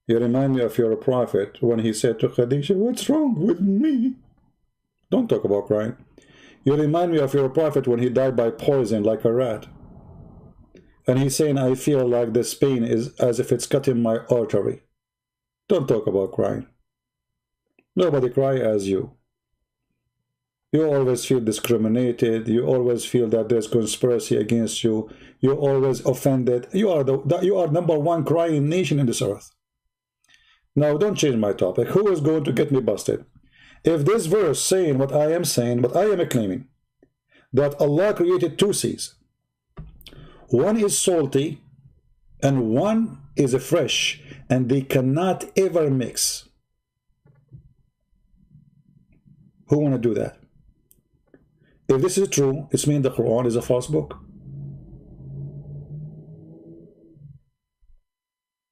S1: You remind me of your prophet when he said to Khadijah, what's wrong with me? Don't talk about crying. You remind me of your prophet when he died by poison like a rat. And he's saying, I feel like this pain is as if it's cutting my artery. Don't talk about crying. Nobody cry as you. You always feel discriminated. You always feel that there's conspiracy against you. You're always offended. You are #1 crying nation in this earth. Now, don't change my topic. Who is going to get me busted? If this verse saying what I am saying, but I am claiming that Allah created two seas. One is salty and one is fresh, and they cannot ever mix. Who want to do that? If this is true, it means the Quran is a false book.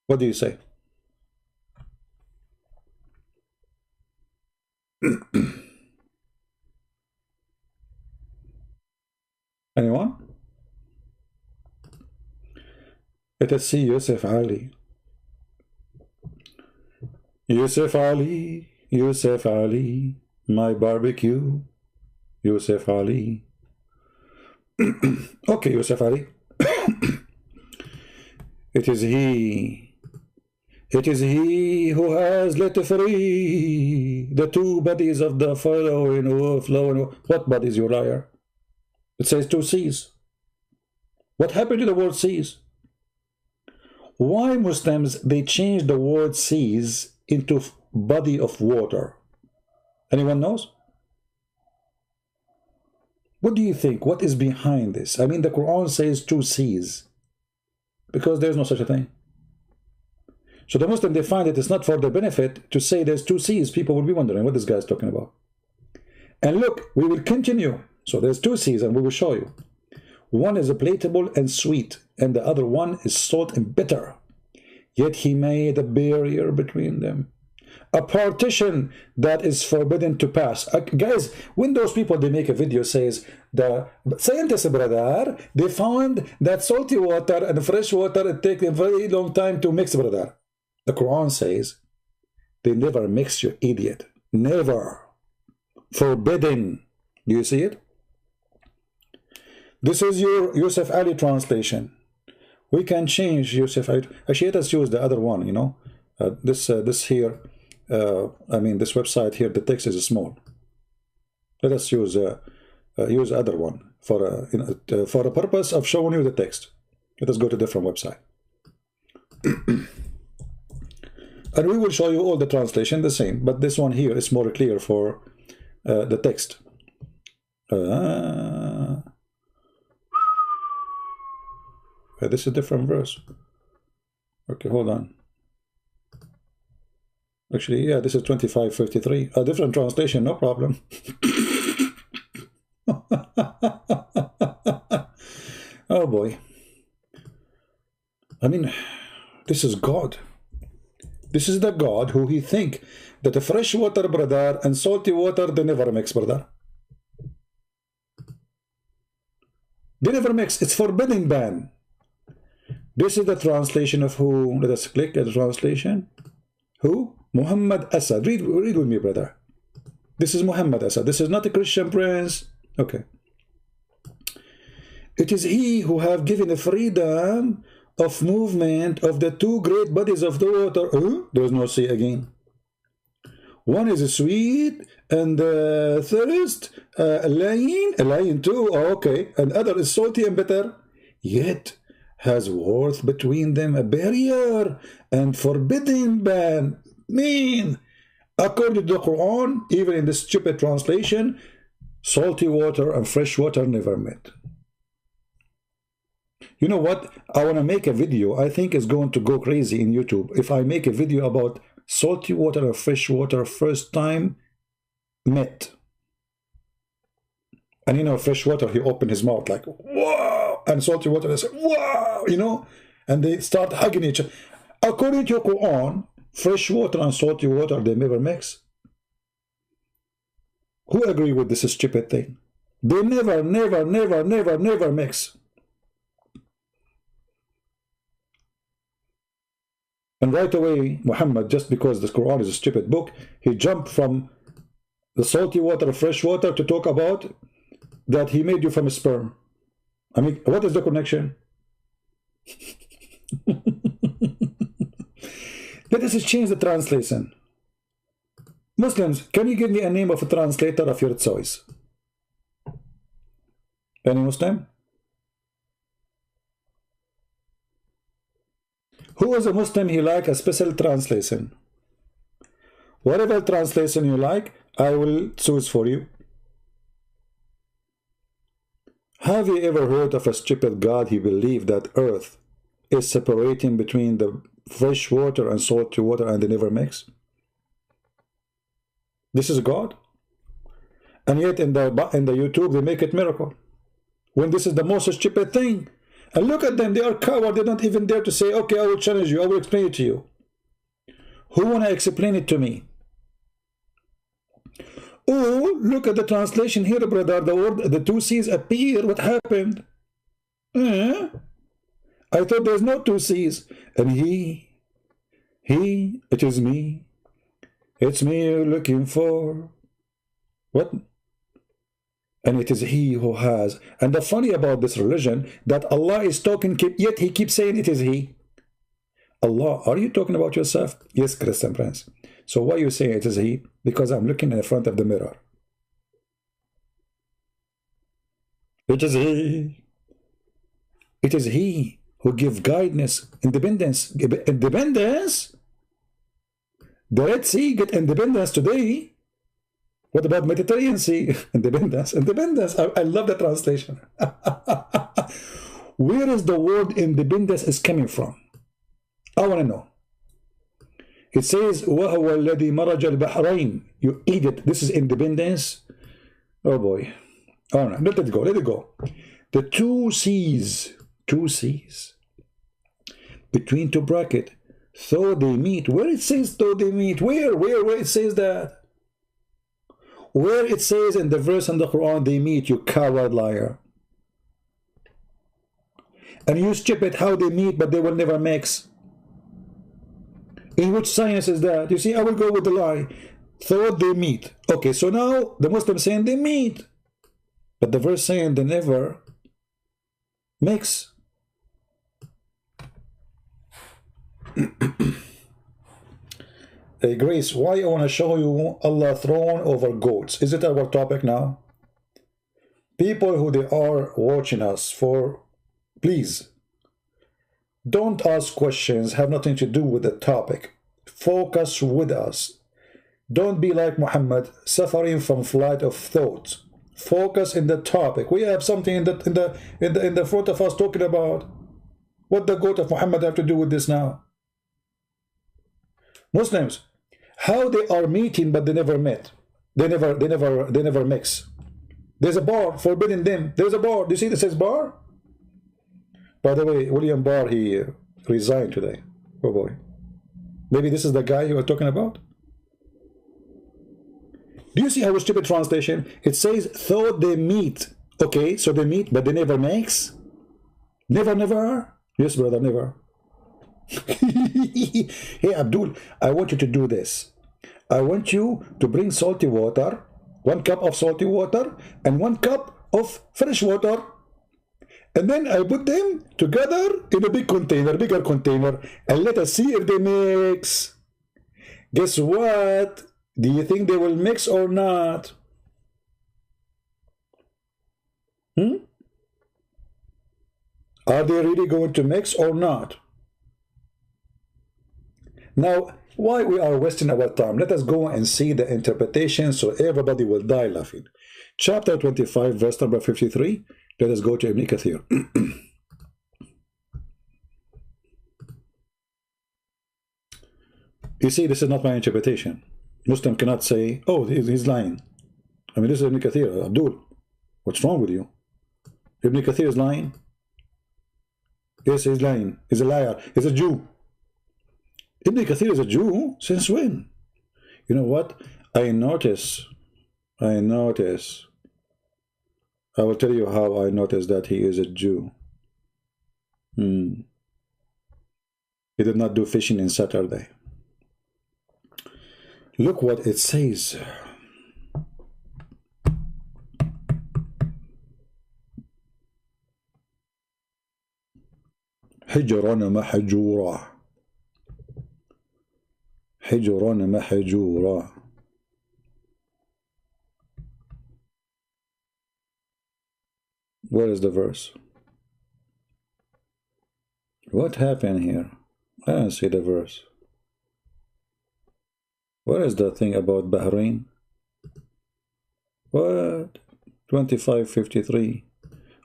S1: What do you say? Anyone? Let us see Yusuf Ali. Yusuf Ali, Yusuf Ali, my barbecue. Yusuf Ali. Okay, Yusuf Ali. It is he who has let free the two bodies of the flowing. What bodies, you liar? It says two seas. What happened to the word seas? Why Muslims, they changed the word seas into body of water? Anyone knows? What do you think? What is behind this? I mean, the Quran says two seas because there's no such a thing. So the Muslim, they find it is not for their benefit to say there's two seas. People will be wondering what this guy is talking about. And look, we will continue. So there's two seas and we will show you. One is palatable and sweet, and the other one is salt and bitter. Yet he made a barrier between them. A partition that is forbidden to pass. Guys, when those people, they make a video says, the scientists, brother, they found that salty water and fresh water, it takes a very long time to mix, brother. The Quran says, they never mix, you idiot. Never. Forbidden. Do you see it? This is your Yusuf Ali translation. We can change Yusuf Ali. Actually, let us use the other one, you know. This here, I mean, this website here, the text is small. Let us use other one for a purpose of showing you the text. Let us go to a different website. And we will show you all the translation the same, but this one here is more clear for the text. This is a different verse. Okay, hold on. Actually, yeah, this is 2553. A different translation, no problem. Oh boy. I mean, this is God. This is the God who he think that the fresh water, brother, and salty water, they never mix, brother. They never mix. It's forbidden, ban. This is the translation of who? Let us click at the translation. Who? Muhammad Asad. Read with me, brother. This is Muhammad Asad. This is not a Christian prince. Okay. It is he who have given the freedom of movement of the two great bodies of the water. There is no sea again. One is sweet and thirst, a lion too. Oh, okay. And other is salty and bitter. Yet has worth between them a barrier and forbidden ban. Mean, according to the Quran, even in the stupid translation, salty water and fresh water never met. You know what? I want to make a video. I think it's going to go crazy in YouTube. If I make a video about salty water and fresh water first time met. And you know, fresh water, he opened his mouth like, wow. And salty water, they say, wow, you know. And they start hugging each other. According to Quran, fresh water and salty water, they never mix. Who agree with this stupid thing? They never mix. And right away, Muhammad, just because the Quran is a stupid book, he jumped from the salty water, fresh water, to talk about that he made you from a sperm. I mean, what is the connection? Let us change the translation. Muslims, can you give me a name of a translator of your choice? Any Muslim? Who is a Muslim he like a special translation? Whatever translation you like, I will choose for you. Have you ever heard of a stupid God? He believed that earth is separating between the fresh water and salty water and they never mix. This is God. And yet in the YouTube they make it miracle. When this is the most stupid thing. And look at them, they are cowards. They don't even dare to say, okay, I will challenge you, I will explain it to you. Who want to explain it to me? Oh, look at the translation here, brother. The word, the two C's appear. What happened? I thought there's no two C's. And he, it is me. It's me you're looking for. What? And it is he who has. And the funny about this religion, that Allah is talking, yet he keeps saying it is he. Allah, are you talking about yourself? Yes, Christian Prince. So why you say it is he? Because I'm looking in the front of the mirror. It is he. It is he who gives guidance, independence. Independence? The Red Sea get independence today. What about Mediterranean Sea? Independence. Independence. I love the translation. Where is the word independence is coming from? I want to know. It says, وَهُوَ الَّذِي مَرَجَ الْبَحْرَيْنِ. You idiot. This is independence. Oh boy. All right, let it go. Let it go. The two seas. Two seas. Between two brackets. Though they meet. Where it says though they meet? Where it says that? Where it says in the verse in the Quran they meet, you coward liar. And you stupid how they meet, but they will never mix. In which science is that? You see, I will go with the lie. Thought they meet. Okay, so now the Muslims saying they meet. But the verse saying they never mix. Hey, Grace, why I want to show you Allah throne over goats? Is it our topic now? People who they are watching us for, please, don't ask questions, have nothing to do with the topic. Focus with us. Don't be like Muhammad, suffering from flight of thoughts. Focus in the topic. We have something in the front of us talking about. What the goat of Muhammad have to do with this now? Muslims, how they are meeting but they never met. They never mix. There's a bar forbidding them. There's a bar. Do you see this says bar? By the way, William Barr, he resigned today. Oh boy. Maybe this is the guy you are talking about? Do you see how stupid translation? It says, though they meet. Okay, so they meet, but they never makes? Never, never? Yes, brother, never. Hey, Abdul, I want you to do this. I want you to bring salty water, 1 cup of salty water, and 1 cup of fresh water. And then I put them together in a big container, bigger container, and let us see if they mix. Guess what? Do you think they will mix or not? Are they really going to mix or not? Now, why we are wasting our time? Let us go and see the interpretation so everybody will die laughing. Chapter 25, verse number 53. Let us go to Ibn Kathir. You see, this is not my interpretation. Muslim cannot say, oh, he's lying. I mean, this is Ibn Kathir. Abdul, what's wrong with you? Ibn Kathir is lying? Yes, he's lying. He's a liar. He's a Jew. Ibn Kathir is a Jew? Since when? You know what? I notice. I will tell you how I noticed that he is a Jew. He did not do fishing in Saturday. Look what it says. حجرا محجورا حجرا محجورا. Where is the verse? What happened here? I don't see the verse. Where is the thing about Bahrain? What? 25:53.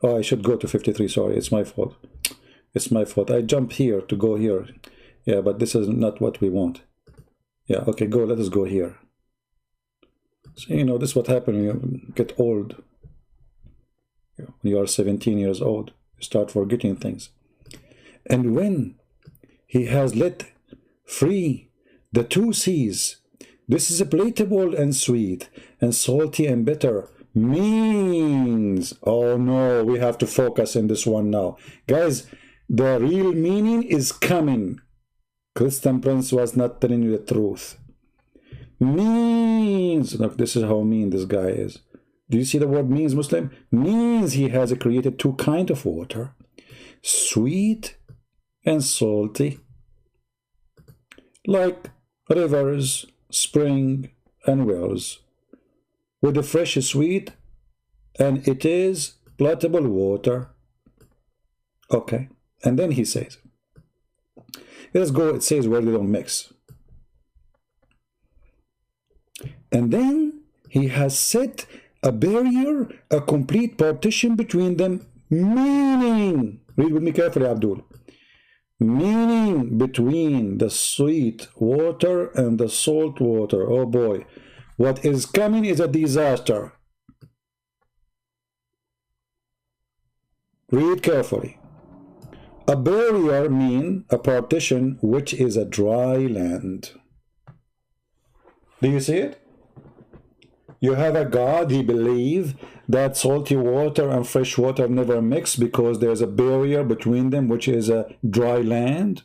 S1: Oh, I should go to 53. Sorry, it's my fault. It's my fault. I jumped here to go here. Yeah, but this is not what we want. Yeah, okay, go. Let us go here. So, you know, this is what happens when you get old. When you are 17 years old, you start forgetting things. And when he has let free the 2 seas, this is palatable and sweet, and salty and bitter, means, oh no, we have to focus in this one now. Guys, the real meaning is coming. Christian Prince was not telling you the truth. Means, look, this is how mean this guy is. Do you see the word means, Muslim? Means he has created 2 kinds of water, sweet and salty, like rivers, spring, and wells, with the fresh sweet, and it is palatable water. Okay, and then he says, let us go, it says where they don't mix. And then he has set a barrier, a complete partition between them, meaning, read with me carefully, Abdul, meaning between the sweet water and the salt water. Oh boy, what is coming is a disaster. Read carefully. A barrier means a partition which is a dry land. Do you see it? You have a God, he believes that salty water and fresh water never mix because there's a barrier between them, which is a dry land.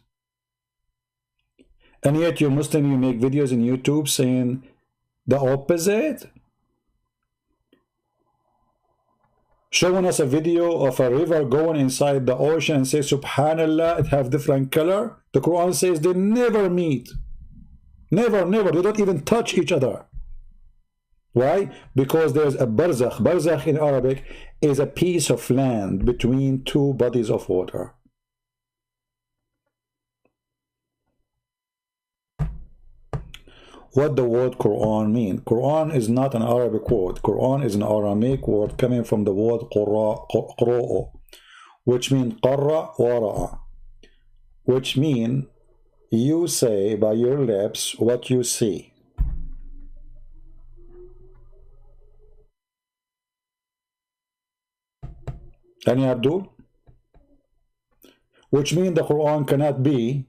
S1: And yet you're Muslim, you make videos on YouTube saying the opposite. Showing us a video of a river going inside the ocean and say, subhanallah, it have different color. The Quran says they never meet. Never, never. They don't even touch each other. Why? Because there's a barzakh. Barzakh in Arabic is a piece of land between 2 bodies of water. What the word Quran mean? Quran is not an Arabic word. Quran is an Aramaic word coming from the word qura'u, which means qarra wara'a, which mean you say by your lips what you see. Any Abdul? which means the Quran cannot be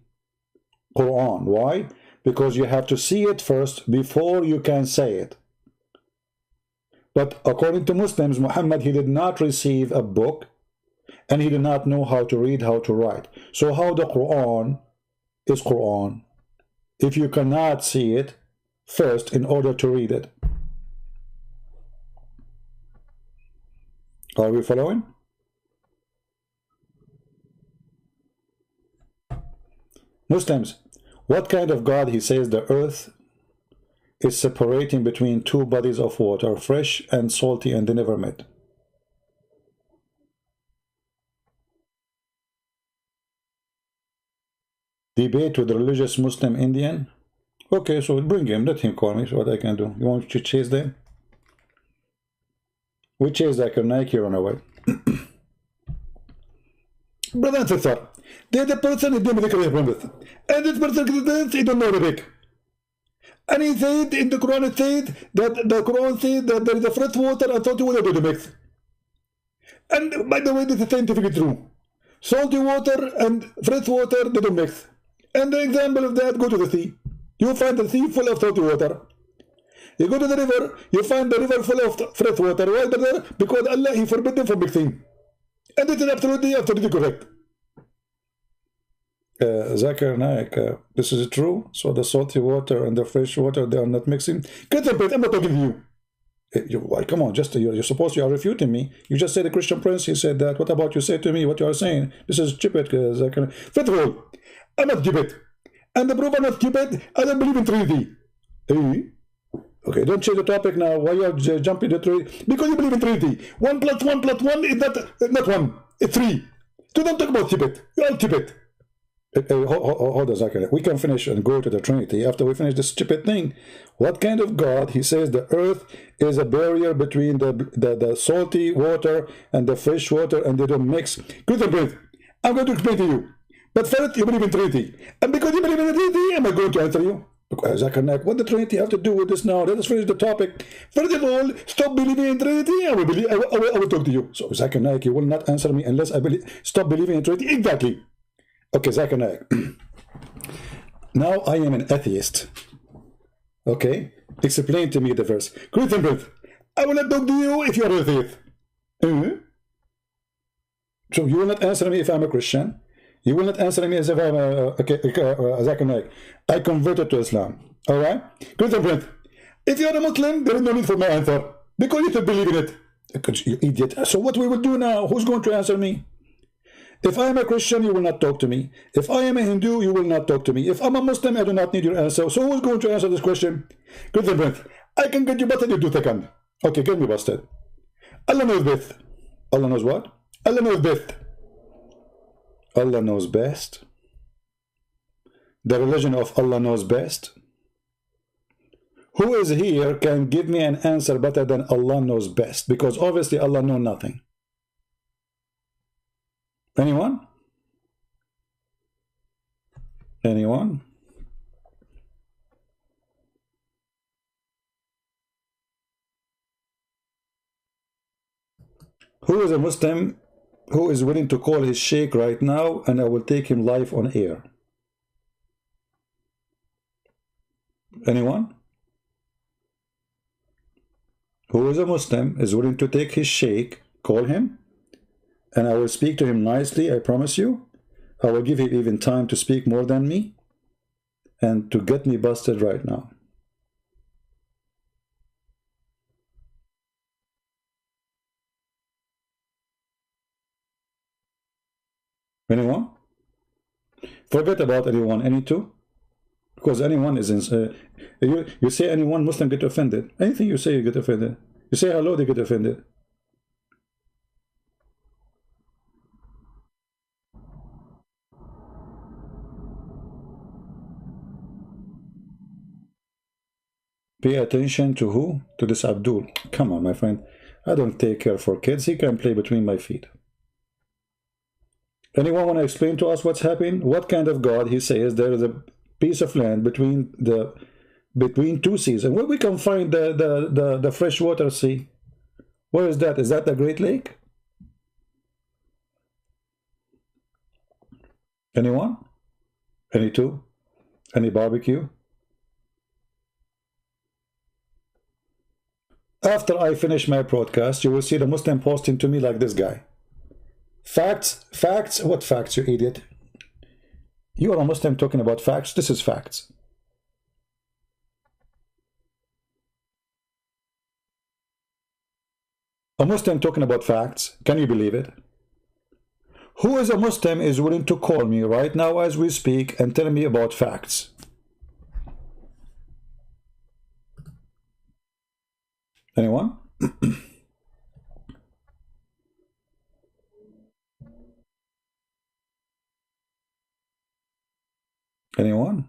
S1: Quran. Why? Because you have to see it first before you can say it. But according to Muslims, Muhammad, he did not receive a book, and he did not know how to read, how to write. So how the Quran is Quran if you cannot see it first in order to read it? Are we following? Muslims, what kind of God he says the earth is separating between two bodies of water, fresh and salty, and they never met? Debate with religious Muslim Indian. Okay, so bring him, let him call me, so what I can do. You want to chase them? We chase Zakir Naik, you run away. Brother and sister, there's a person who didn't promise, and this person he don't know Arabic. And he said in the Quran, it said that the Quran says that there is a fresh water and salty water to mix. And by the way, this is scientifically true. Salty water and fresh water, they don't mix. And the example of that, go to the sea. You find the sea full of salty water. You go to the river, you find the river full of fresh water. Why, brother? Because Allah, he forbid them from mixing. And this is absolutely correct. Zakir Naik, this is true. So the salty water and the fresh water, they are not mixing. Contemplate, I'm not talking to you. Why, come on, just you're supposed you are refuting me. You just said the Christian Prince, he said that. What about you say to me what you are saying? This is stupid, Zakir. First of all, I'm not stupid. And the proof I'm not stupid, I don't believe in Trinity. Okay, don't change the topic now. Why you are jumping to Trinity? Because you believe in Trinity. 1 plus 1 plus 1 is not 1. It's 3. So don't talk about stupid. You're all stupid. Hold on, Zakir. We can finish and go to the Trinity after we finish this stupid thing. What kind of God? He says the earth is a barrier between the salty water and the fresh water, and they don't mix. Good and breathe. I'm going to explain to you. But first, you believe in Trinity. And because you believe in the Trinity, am I going to answer you? Zakir Naik, what the Trinity have to do with this now? Let us finish the topic. First of all, stop believing in Trinity. I will talk to you. So Zakir Naik, you will not answer me unless I stop believing in Trinity. Exactly. Okay, Zakir Naik. Now I am an atheist. Okay? Explain to me the verse. Christian Prince, I will not talk to you if you are an atheist. So you will not answer me if I'm a Christian. You will not answer me as if I'm a Zakir Naik. I converted to Islam. Alright? Christian Prince, if you are a Muslim, there is no need for my answer. Because you don't believe in it. You idiot. So what we will do now? Who's going to answer me? If I am a Christian, you will not talk to me. If I am a Hindu, you will not talk to me. If I'm a Muslim, I do not need your answer. So who's going to answer this question? Christian Prince, I can get you busted in 2 seconds. Okay, get me busted. Allah knows best. Allah knows what? Allah knows best. Allah knows best. The religion of Allah knows best. Who is here can give me an answer better than Allah knows best? Because obviously Allah knows nothing. Anyone? Anyone? Who is a Muslim who is willing to call his sheikh right now, and I will take him live on air? Anyone? Who is a Muslim is willing to take his sheikh, call him, and I will speak to him nicely, I promise you. I will give him even time to speak more than me and to get me busted right now. Anyone? Forget about anyone, any two. Because anyone is in... you say anyone, Muslim get offended. Anything you say, you get offended. You say hello, they get offended. Pay attention to who? To this Abdul. Come on, my friend. I don't take care for kids. He can play between my feet. Anyone want to explain to us what's happening? What kind of God he says there is a piece of land between 2 seas, and where we can find the freshwater sea? Where is that? Is that the Great Lake? Anyone? Any two? Any barbecue? After I finish my broadcast, you will see the Muslim posting to me like this guy. Facts, facts, what facts, you idiot? You are a Muslim talking about facts. This is facts. A Muslim talking about facts. Can you believe it? Who is a Muslim is willing to call me right now as we speak and tell me about facts? Anyone? Anyone?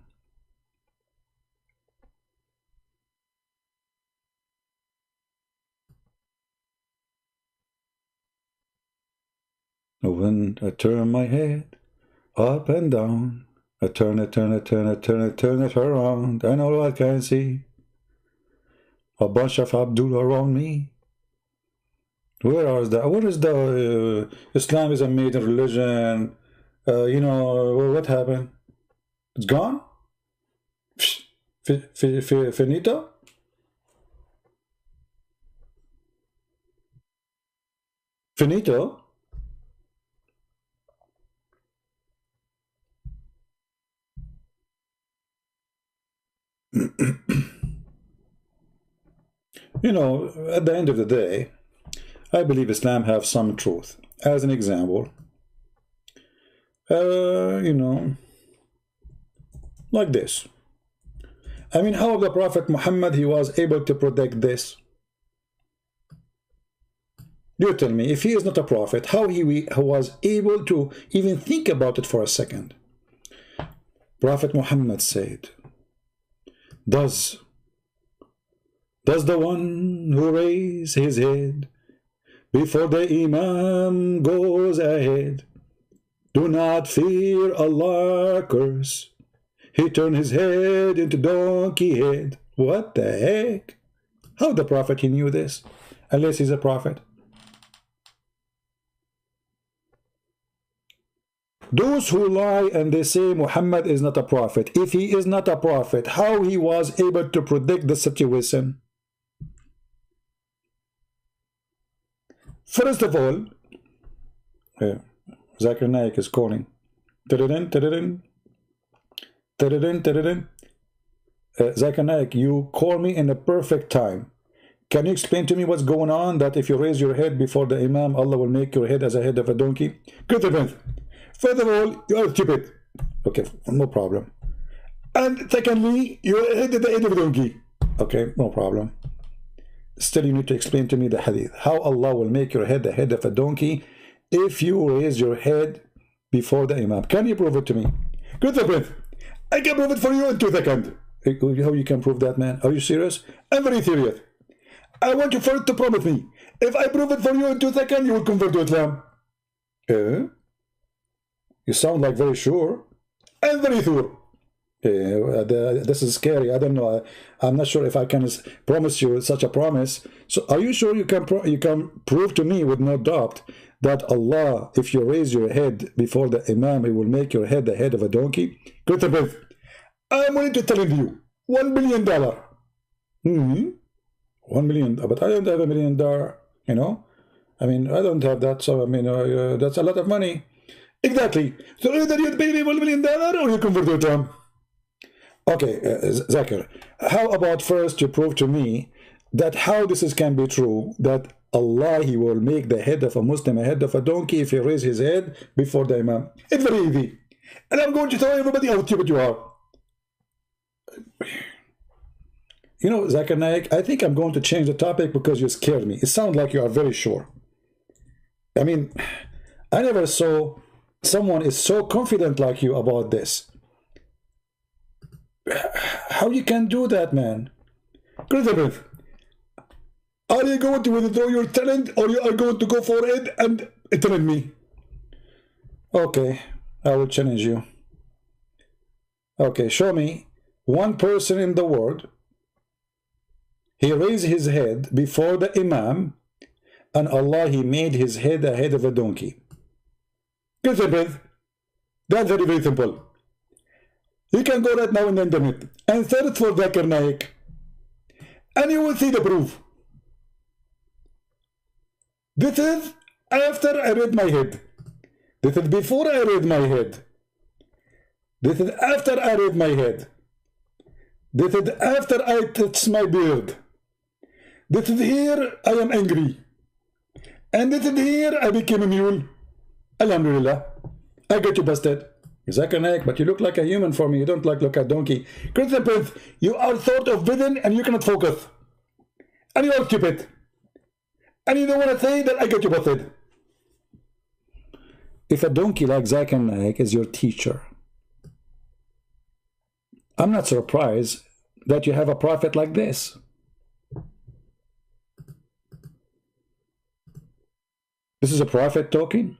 S1: When I turn my head up and down, I turn it around, and all I can see a bunch of Abdul around me. Where is the Islam is a maiden religion? You know, what happened? It's gone? Finito? Finito? You know, at the end of the day, I believe Islam have some truth. As an example, you know, like this. I mean, how the Prophet Muhammad, he was able to predict this? You tell me, if he is not a prophet, how he was able to even think about it for a second? Prophet Muhammad said, Does the one who raises his head before the Imam goes ahead do not fear Allah curse? He turned his head into donkey head. What the heck? How the Prophet, he knew this? Unless he's a prophet. Those who lie and they say Muhammad is not a prophet, if he is not a prophet, how he was able to predict the situation? First of all, Zakir Naik is calling. Zakir Naik, you call me in the perfect time. Can you explain to me what's going on, that if you raise your head before the Imam, Allah will make your head as a head of a donkey? Good event. First of all, you are stupid. Okay, no problem. And secondly, your head is the head of a donkey. Okay, no problem. Still, you need to explain to me the hadith. How Allah will make your head the head of a donkey if you raise your head before the Imam. Can you prove it to me? Good event. I can prove it for you in 2 seconds. How you can prove that, man? Are you serious? I'm very serious. I want you first to promise me. If I prove it for you in 2 seconds, you will convert to Islam. You sound like very sure. I'm very sure. This is scary. I don't know. I'm not sure if I can promise you such a promise. So are you sure you can prove to me with no doubt that Allah, if you raise your head before the Imam, he will make your head the head of a donkey? Good enough. I'm willing to tell you $1 million. 1 million, but I don't have $1 million, you know. I mean, I don't have that, so I mean, that's a lot of money. Exactly. So either you pay me $1 million or you convert to Islam. Okay, Zakir, how about first you prove to me that how this can be true, that Allah, he will make the head of a Muslim a head of a donkey if he raises his head before the Imam. It's very easy. And I'm going to tell everybody how stupid you are. You know, Zakir Naik, I think I'm going to change the topic because you scared me. It sounds like you are very sure. I mean, I never saw someone is so confident like you about this. How you can do that, man? Elizabeth, are you going to withdraw your talent or you are going to go for it and threaten me? Okay, I will challenge you. Okay, show me one person in the world. He raised his head before the Imam and Allah, he made his head a head of a donkey. Elizabeth, That's very, very simple. You can go right now on the internet and search for Zakir Naik, and you will see the proof. This is after I read my head. This is before I read my head. This is after I read my head. This is after I touch my beard. This is here I am angry. And this is here I became a mule. Alhamdulillah. I got you busted. Zakir Naik, but you look like a human for me. You don't look like a donkey. Christian Prince, you are sort of vision and you cannot focus. And you are stupid. And you don't want to say that I got you busted. If a donkey like Zakir Naik is your teacher, I'm not surprised that you have a prophet like this. This is a prophet talking.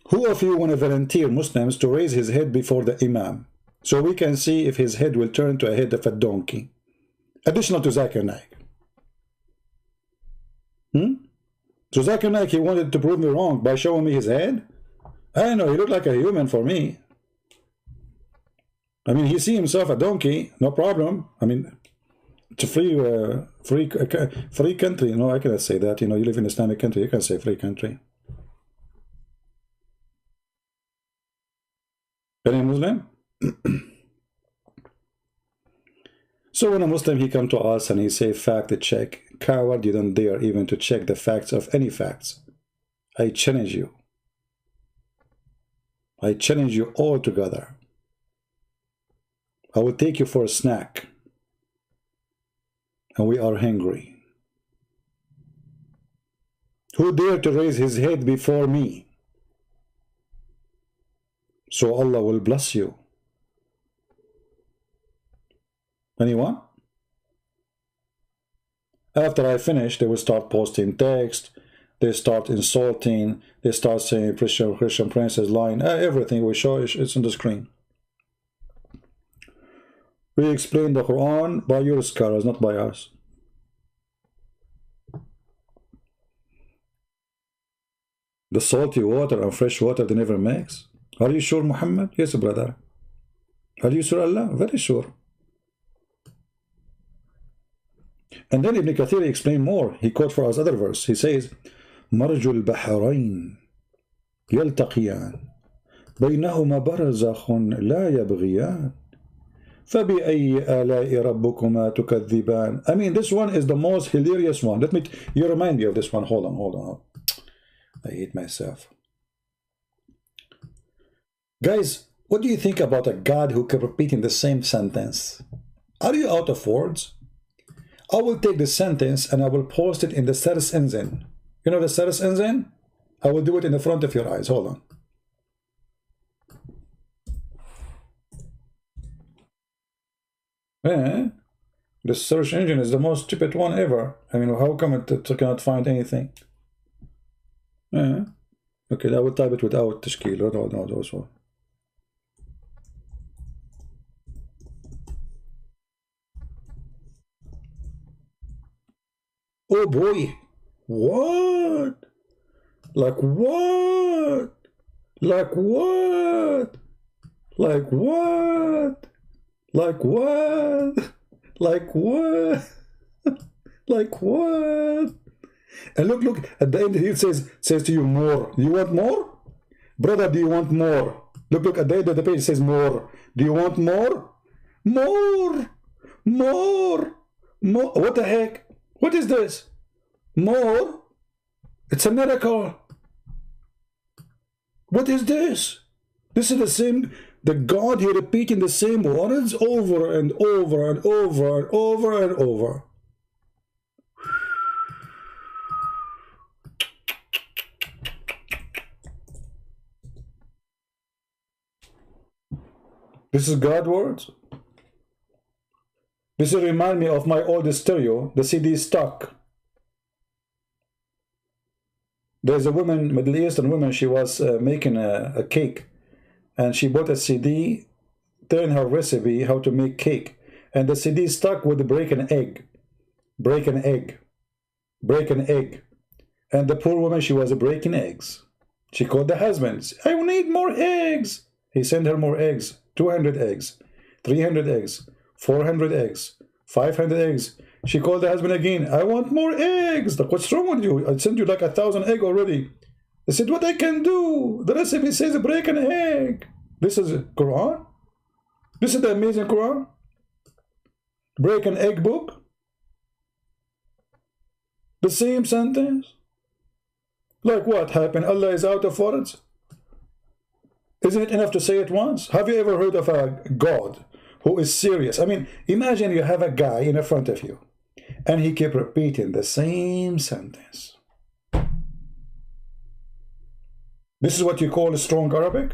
S1: Who of you want to volunteer Muslims to raise his head before the Imam so we can see if his head will turn to a head of a donkey? Additional to Zakir Naik. So Zakir Naik, he wanted to prove me wrong by showing me his head? I don't know, he looked like a human for me. I mean, he see himself a donkey, no problem. I mean, it's a free country. You know, I cannot say that. You know, you live in an Islamic country, you can say free country. Any Muslim? So when a Muslim, he come to us and he say, fact check. Coward, you don't dare even to check the facts of any facts. I challenge you. I challenge you all together. I will take you for a snack. And we are hungry. Who dare to raise his head before me? So Allah will bless you. Anyone? After I finish, they will start posting text. They start insulting. They start saying Christian Prince is lying. Everything we show is on the screen. We explain the Quran by your scholars, not by us. The salty water and fresh water, they never mix. Are you sure, Muhammad? Yes, brother. Are you sure, Allah? Very sure. And then Ibn Kathir explained more. He quote for us other verse. He says, مرج البحرين يلتقيان بينهما برزخ لا يبغيان فبأي آلاء ربكما تكذبان. I mean, this one is the most hilarious one. You remind me of this one. Hold on. I hate myself. Guys, what do you think about a God who kept repeating the same sentence? Are you out of words? I will take the sentence and I will post it in the search engine. You know the search engine? I will do it in the front of your eyes. Hold on. The search engine is the most stupid one ever. I mean, how come it cannot find anything? Okay, I will type it without tashkil. No, those one. Oh boy, what? Like what? Like what? Like what? Like what? Like what? Like what? And look, at the end it says to you more. Do you want more? Brother, do you want more? Look, at the end of the page it says more. Do you want more? More! More! More! What the heck? What is this? More? It's a miracle. What is this? This is the same, the God here repeating the same words over and over and over and over and over. This is God words. This will remind me of my old stereo, the CD stuck. There's a woman, Middle Eastern woman, she was making a cake. And she bought a CD, telling her recipe, how to make cake. And the CD stuck with break an egg. Break an egg. Break an egg. And the poor woman, she was breaking eggs. She called the husband. I need more eggs. He sent her more eggs. 200 eggs, 300 eggs, 400 eggs, 500 eggs. She called the husband again. I want more eggs. Like, what's wrong with you? I sent you like 1,000 eggs already. They said, what I can do? The recipe says break an egg. This is Quran. This is the amazing Quran. Break an egg book. The same sentence. Like what happened? Allah is out of words. Isn't it enough to say it once? Have you ever heard of a God who is serious? I mean, imagine you have a guy in front of you and he kept repeating the same sentence. This is what you call strong Arabic?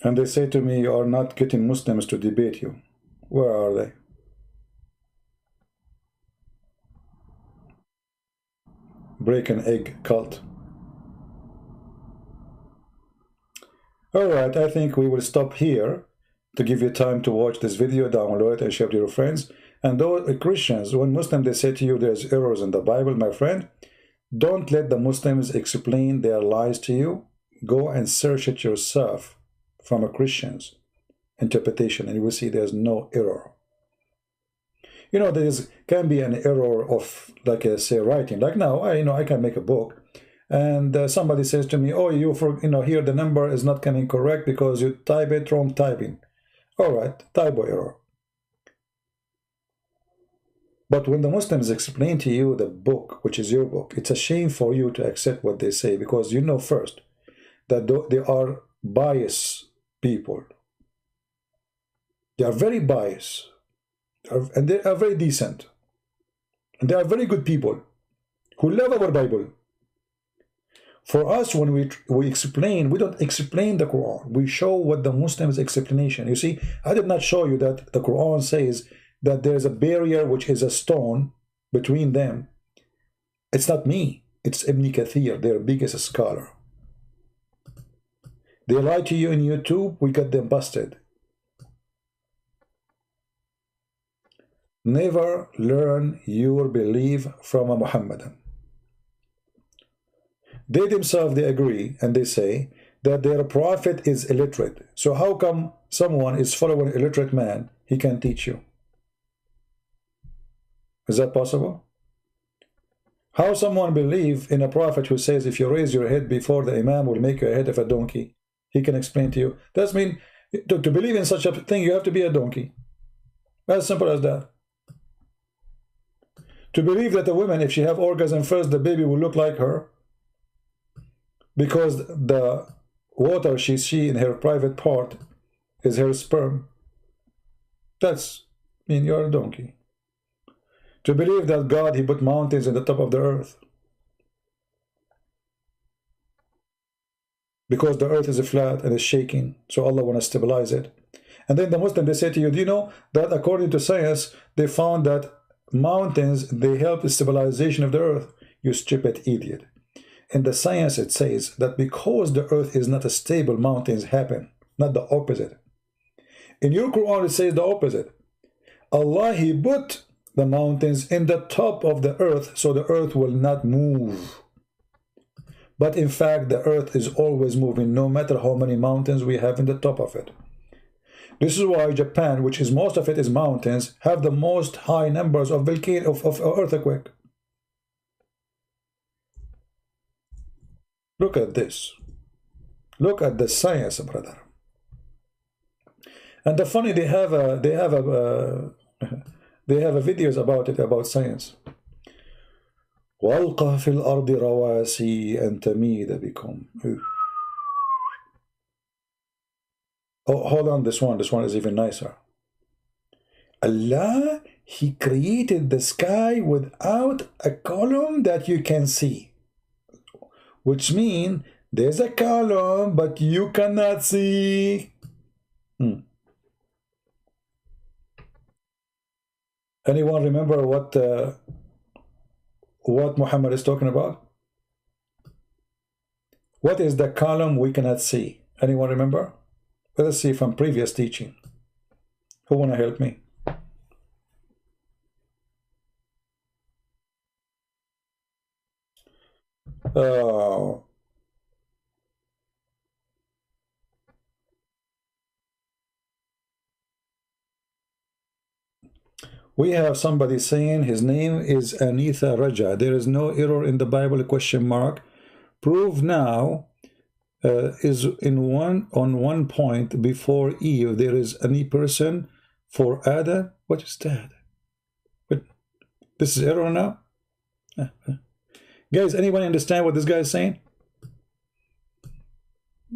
S1: And they say to me, you are not getting Muslims to debate you. Where are they? Break an egg cult. All right, I think we will stop here to give you time to watch this video, download it, and share it with your friends. And those Christians, when Muslims, they say to you there's errors in the Bible, my friend, don't let the Muslims explain their lies to you. Go and search it yourself from a Christian's interpretation, and you will see there's no error. You know, there can be an error of, like I say, writing. Like now, I can make a book, and somebody says to me, "Oh, here the number is not coming correct because you type it wrong typing." All right, typo error. But when the Muslims explain to you the book, which is your book, it's a shame for you to accept what they say, because you know first that they are biased people. They are very biased, and they are very decent, and they are very good people who love our Bible. For us, when we explain, we don't explain the Quran. We show what the Muslims' explanation. You see, I did not show you that the Quran says that there's a barrier which is a stone between them. It's not me. It's Ibn Kathir, their biggest scholar. They lie to you in YouTube, we got them busted. Never learn your belief from a Muhammadan. They themselves, they agree, and they say that their prophet is illiterate. So how come someone is following an illiterate man, he can teach you? Is that possible? How someone believe in a prophet who says if you raise your head before the imam will make you a head of a donkey? He can explain to you. That means to believe in such a thing, you have to be a donkey. As simple as that. To believe that a woman, if she have orgasm first, the baby will look like her, because the water she see in her private part is her sperm. That's mean you're a donkey. To believe that God, he put mountains in the top of the earth, because the earth is flat and is shaking, so Allah want to stabilize it. And then the Muslim, they say to you, do you know that according to science, they found that mountains, they help the stabilization of the earth? You stupid idiot. In the science, it says that because the earth is not stable, mountains happen, not the opposite. In your Quran, it says the opposite. Allah, he put the mountains in the top of the earth, so the earth will not move. But in fact, the earth is always moving, no matter how many mountains we have in the top of it. This is why Japan, which is most of it is mountains, have the most high numbers of earthquake. Look at this. Look at the science, brother. And the funny, they have videos about it, about science. وَأَلْقَى فِي الْأَرْضِ رَوَاسِي أَن تَمِيدَ بِكُمْ. Oh, hold on, this one is even nicer. Allah, he created the sky without a column that you can see, which means there's a column but you cannot see. Anyone remember what Muhammad is talking about? What is the column we cannot see? Anyone remember? Let's see from previous teaching. Who want to help me? We have somebody saying his name is Anitha Raja. There is no error in the Bible, question mark. Prove now is on one point before Eve. There is any person for Adam. What is that? But this is error now? Guys, anybody understand what this guy is saying?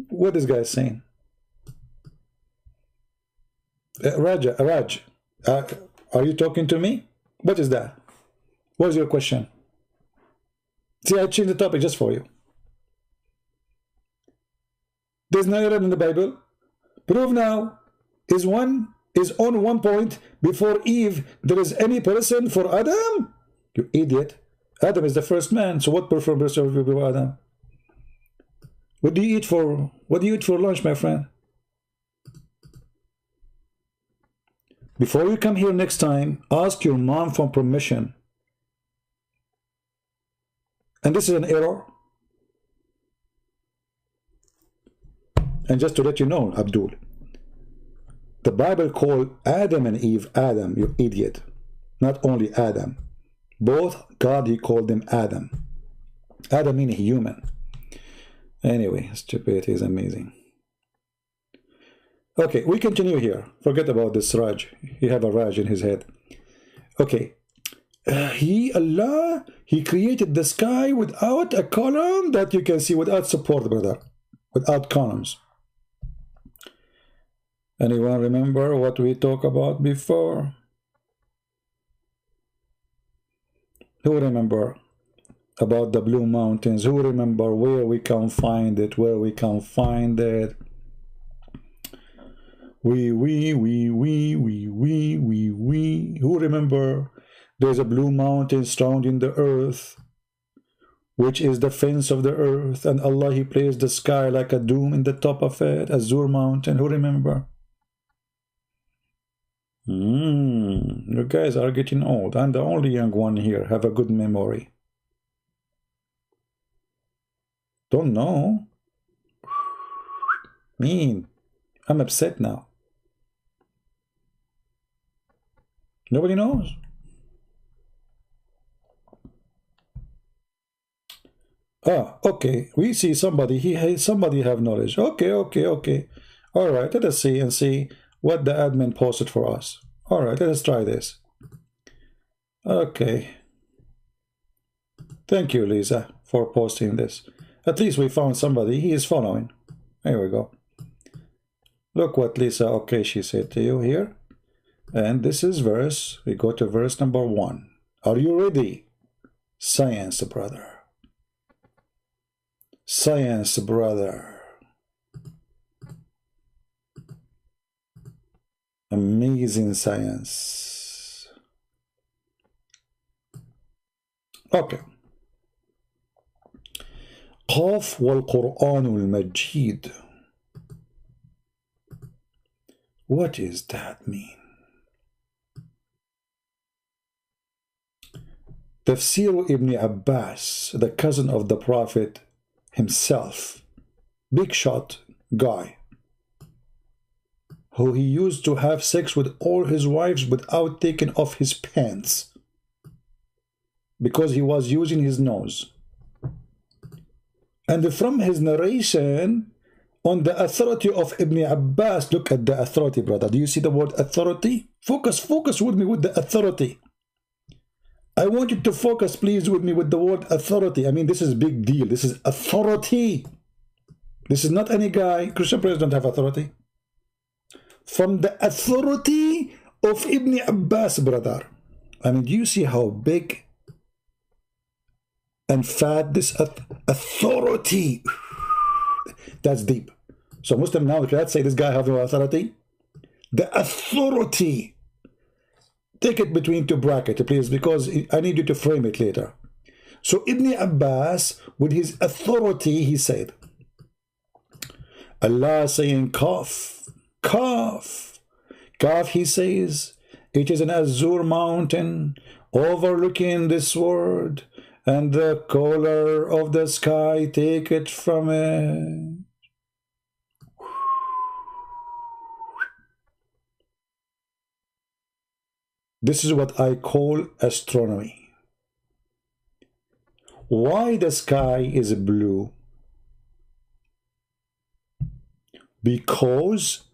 S1: What this guy is saying? Raj, are you talking to me? What is that? What is your question? See, I changed the topic just for you. There's no error in the Bible. Prove now is on one point before Eve. There is any person for Adam? You idiot. Adam is the first man. So what person before Adam? What do you eat for lunch, my friend? Before you come here next time, ask your mom for permission. And this is an error. And just to let you know, Abdul, the Bible called Adam and Eve Adam, you idiot. Not only Adam. Both God, he called them Adam. Adam meaning human. Anyway, stupidity is amazing. Okay, we continue here. Forget about this Raj. He have a Raj in his head. Okay. Allah, he created the sky without a column that you can see, without support, brother. Without columns. Anyone remember what we talked about before? Who remember about the Blue Mountains? Who remember where we can find it? Where we can find it? Who remember there's a blue mountain surrounding the earth, which is the fence of the earth, and Allah, he placed the sky like a dome in the top of it, Azure mountain. Who remember? You guys are getting old. I'm the only young one here. Have a good memory. Don't know. Mean. I'm upset now. Nobody knows. Ah, okay. We see somebody. Somebody have knowledge. Okay. All right. Let us see and see what the admin posted for us. All right. Let us try this. Okay. Thank you, Lisa, for posting this. At least we found somebody. He is following. There we go. Look what Lisa, okay, she said to you here. And this is verse. We go to verse number 1. Are you ready? Science, brother. Science, brother. Amazing science. Okay. قاف والقرآن المجيد. What does that mean? Tafsir Ibn Abbas, the cousin of the Prophet himself, big shot guy, who he used to have sex with all his wives without taking off his pants because he was using his nose. And from his narration on the authority of Ibn Abbas, look at the authority, brother. Do you see the word authority? Focus with me with the authority. I want you to focus, please, with me with the word authority. I mean, this is a big deal. This is authority. This is not any guy. Christian priests don't have authority. From the authority of Ibn Abbas, brother. I mean, do you see how big and fat this authority? That's deep. So Muslim now cannot say this guy has no authority. The authority. Take it between two brackets, please, because I need you to frame it later. So Ibn Abbas, with his authority, he said, Allah saying Kaf, Kaf, Kaf, he says, it is an azure mountain overlooking this world, and the color of the sky take it from it. This is what I call astronomy. Why the sky is blue? Because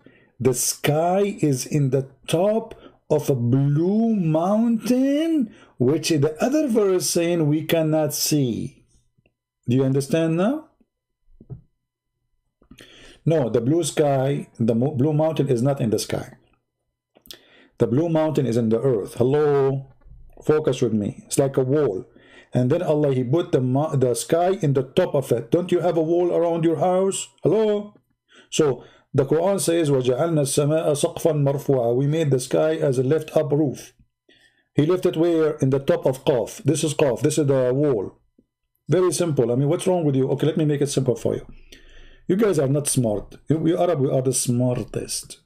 S1: the sky is in the top of a blue mountain, which the other verse saying we cannot see. Do you understand now? No, the blue sky, the blue mountain is not in the sky. The blue mountain is in the earth. Hello? Focus with me. It's like a wall. And then Allah, He put the sky in the top of it. Don't you have a wall around your house? Hello? So the Quran says, وَجَعَلْنَا السَّمَاءَ سَقْفًا مَرْفُوعًا. We made the sky as a lift-up roof. He lifted where? In the top of Qaf. This is Qaf. This is the wall. Very simple. I mean, what's wrong with you? Okay, let me make it simple for you. You guys are not smart. We Arab, we are the smartest.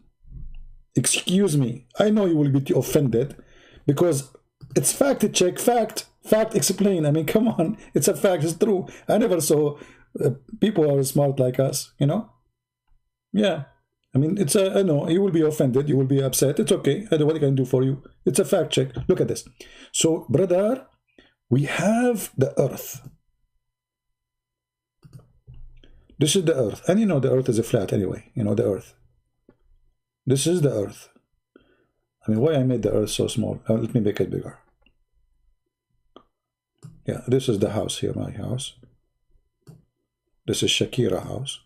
S1: Excuse me. I know you will be offended because it's fact check, fact explain. I mean, come on. It's a fact. It's true. I never saw people who are smart like us, you know? Yeah. I mean, it's a, I know you will be offended. You will be upset. It's okay. I don't know what I can do for you. It's a fact check. Look at this. So, brother, we have the earth. This is the earth. And you know, the earth is a flat anyway. You know, the earth. This is the earth. I mean, why I made the earth so small? Let me make it bigger. Yeah, this is the house here, my house. This is Shakira house,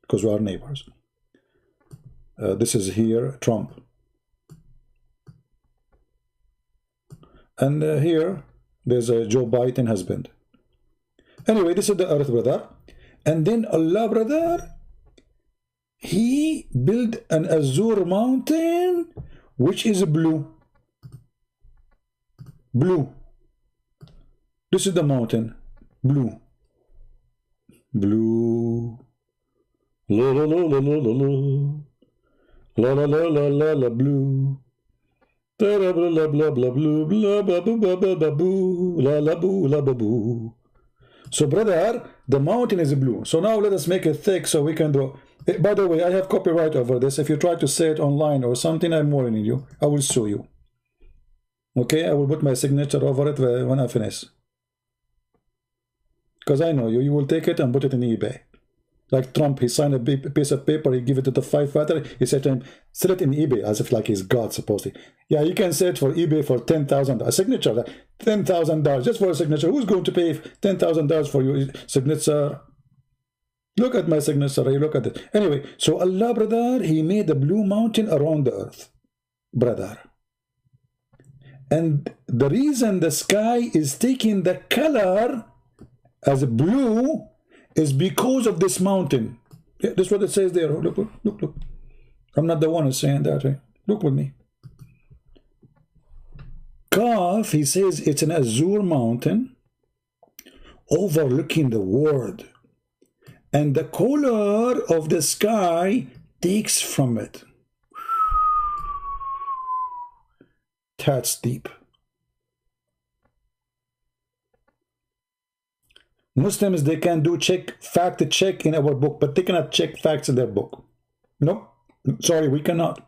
S1: because we are neighbors. This is here, Trump. And here, there's a Joe Biden husband. Anyway, this is the earth, brother. And then Allah, brother, He built an azure mountain, which is blue. Blue. This is the mountain. Blue. Blue. La la la la la la la. La la la la la la blue. Da blah blah blah blah blue blah blah blah blah blah boo la la boo la boo. So, brother, the mountain is blue. So now let us make it thick so we can do. By the way, I have copyright over this. If you try to say it online or something, I'm warning you. I will sue you. Okay, I will put my signature over it when I finish. Because I know you. You will take it and put it in eBay. Like Trump, he signed a piece of paper, he give it to the firefighter. He said to him, sell it in eBay, as if like he's God, supposedly. Yeah, you can sell it for eBay for $10,000. A signature, $10,000 just for a signature. Who's going to pay $10,000 for your signature? Look at my signature. You look at it. Anyway, so Allah, brother, He made a blue mountain around the earth, brother. And the reason the sky is taking the color as blue is because of this mountain. Yeah, that's what it says there. Look, look, look, look. I'm not the one who's saying that. Right? Look with me. Kaf, he says it's an azure mountain overlooking the world. And the color of the sky takes from it. That's deep. Muslims, they can do fact check in our book, but they cannot check facts in their book. No, sorry, we cannot.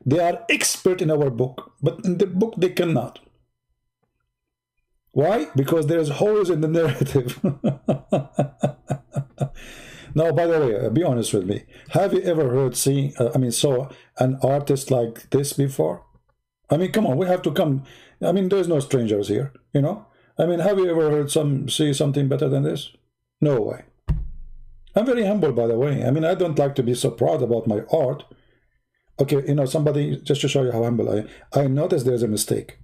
S1: They are expert in our book, but in the book they cannot. Why? Because there's holes in the narrative. Now, by the way, be honest with me. Have you ever heard, saw an artist like this before? I mean, come on, we have to come. I mean, there's no strangers here, you know? I mean, have you ever heard see something better than this? No way. I'm very humble, by the way. I mean, I don't like to be so proud about my art. Okay, you know, somebody, just to show you how humble I am, I noticed there's a mistake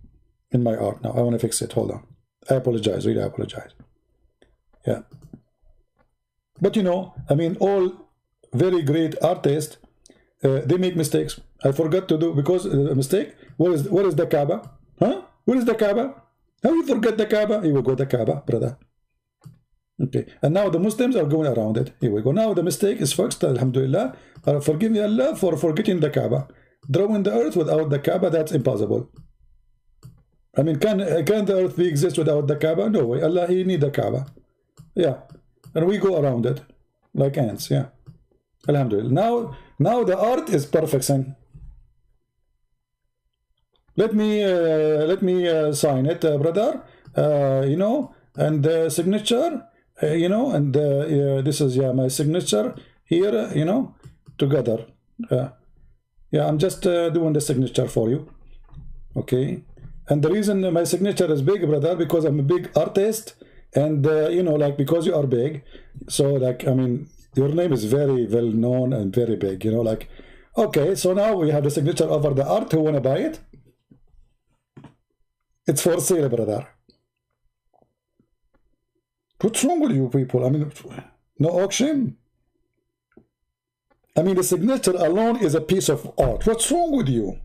S1: in my art now. I want to fix it. Hold on. I apologize. Really, I apologize. Yeah. But, you know, I mean, all very great artists, they make mistakes. I forgot to do, because a mistake. What is the Kaaba? Huh? What is the Kaaba? How you forget the Kaaba? You will go to the Kaaba, brother. Okay, and now the Muslims are going around it. Here we go. Now the mistake is fixed, alhamdulillah. Forgive me, Allah, for forgetting the Kaaba. Drawing the earth without the Kaaba, that's impossible. I mean, can the earth exist without the Kaaba? No way. Allah, He need the Kaaba. Yeah, and we go around it like ants. Yeah, alhamdulillah. Now the art is perfect, son. Let me sign it, brother. You know, and the signature. You know, and this is my signature here. You know, together. Yeah, I'm just doing the signature for you. Okay, and the reason my signature is big, brother, because I'm a big artist, and you know, like, because you are big, so like, I mean, your name is very well known and very big. You know, like, okay, so now we have the signature over the art. Who wanna buy it? It's for sale, brother. What's wrong with you people? I mean, no auction? I mean, the signature alone is a piece of art. What's wrong with you?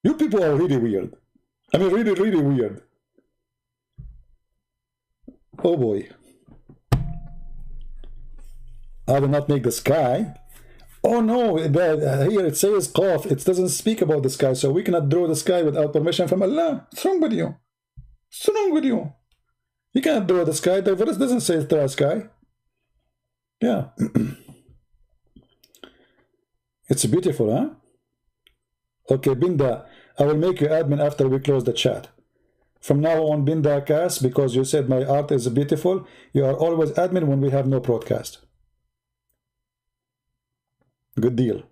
S1: You people are really weird. I mean, really, really weird. Oh boy. I will not make the sky. Oh no, here it says Qaf. It doesn't speak about the sky, so we cannot draw the sky without permission from Allah. What's wrong with you? What's wrong with you? You cannot draw the sky. The verse doesn't say draw sky. Yeah. It's beautiful, huh? Okay, Binda, I will make you admin after we close the chat. From now on, Binda Kas, because you said my art is beautiful, you are always admin when we have no broadcast. Good deal.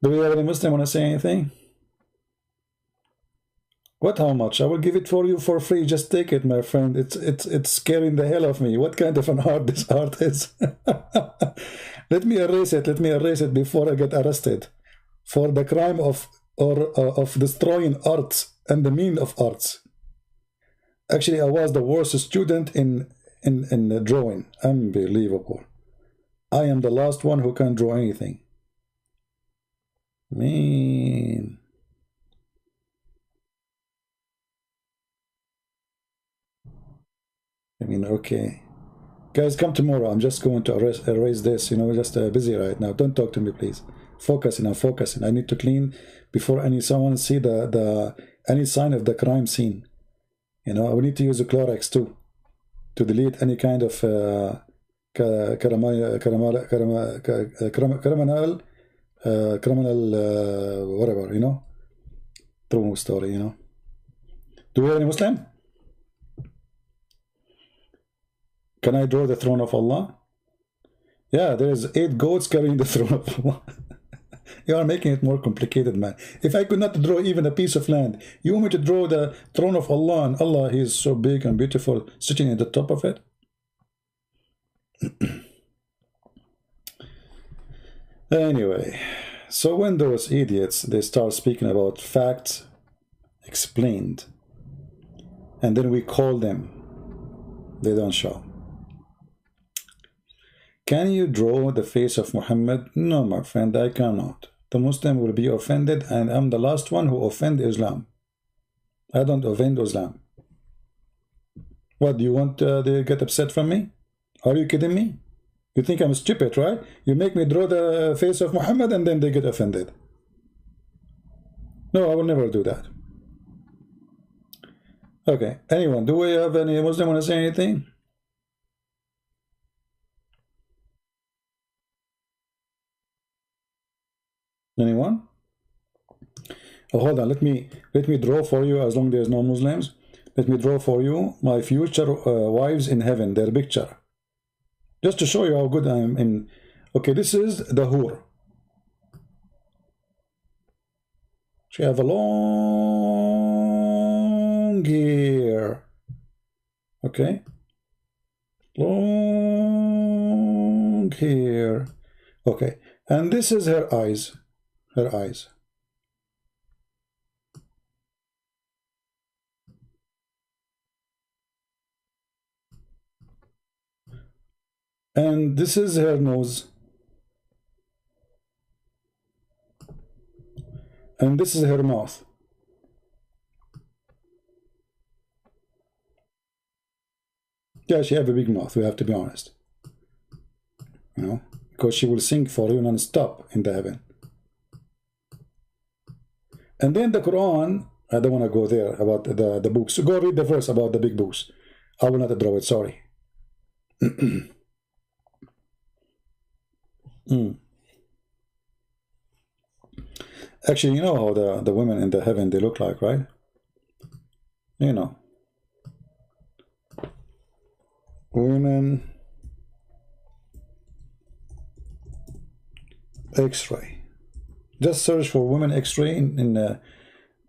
S1: Do we have any Muslim want to say anything? What, how much? I will give it for you for free. Just take it, my friend. It's scaring the hell of me. What kind of an art this art is? Let me erase it. Let me erase it before I get arrested for the crime of destroying arts and the meaning of arts. Actually, I was the worst student in drawing. Unbelievable. I am the last one who can draw anything. Man. I mean, okay. Guys, come tomorrow. I'm just going to erase this. You know, just busy right now. Don't talk to me, please. Focusing. I'm focusing. I need to clean before someone see any sign of the crime scene. You know, we need to use a Clorox too to delete any kind of criminal, whatever. You know, true story. You know. Do we have any Muslim? Can I draw the throne of Allah? Yeah, there's 8 goats carrying the throne of Allah. You are making it more complicated, man. If I could not draw even a piece of land, you want me to draw the throne of Allah, and Allah, He is so big and beautiful, sitting at the top of it? Anyway, so when those idiots, they start speaking about facts explained, and then we call them, they don't show. Can you draw the face of Muhammad? No, my friend, I cannot. The Muslim will be offended, and I'm the last one who offend Islam. I don't offend Islam. What, do you want they get upset from me? Are you kidding me? You think I'm stupid, right? You make me draw the face of Muhammad and then they get offended. No, I will never do that. Okay, anyone, do we have any Muslim want to say anything? Anyone? Oh, hold on, let me draw for you, as long as there's no Muslims. Let me draw for you my future wives in heaven, their picture. Just to show you how good I am in. Okay, this is the Hur. She have a long hair. Okay. Long hair. Okay. And this is her eyes. Her eyes. And this is her nose. And this is her mouth. Yeah, she have a big mouth, we have to be honest. You know, because she will sing for you non-stop in the heaven. And then the Quran, I don't want to go there about the books. So go read the verse about the big books. I will not draw it, sorry. Actually, you know how the women in the heaven, they look like, right? You know. Women X-ray. Just search for women X-ray in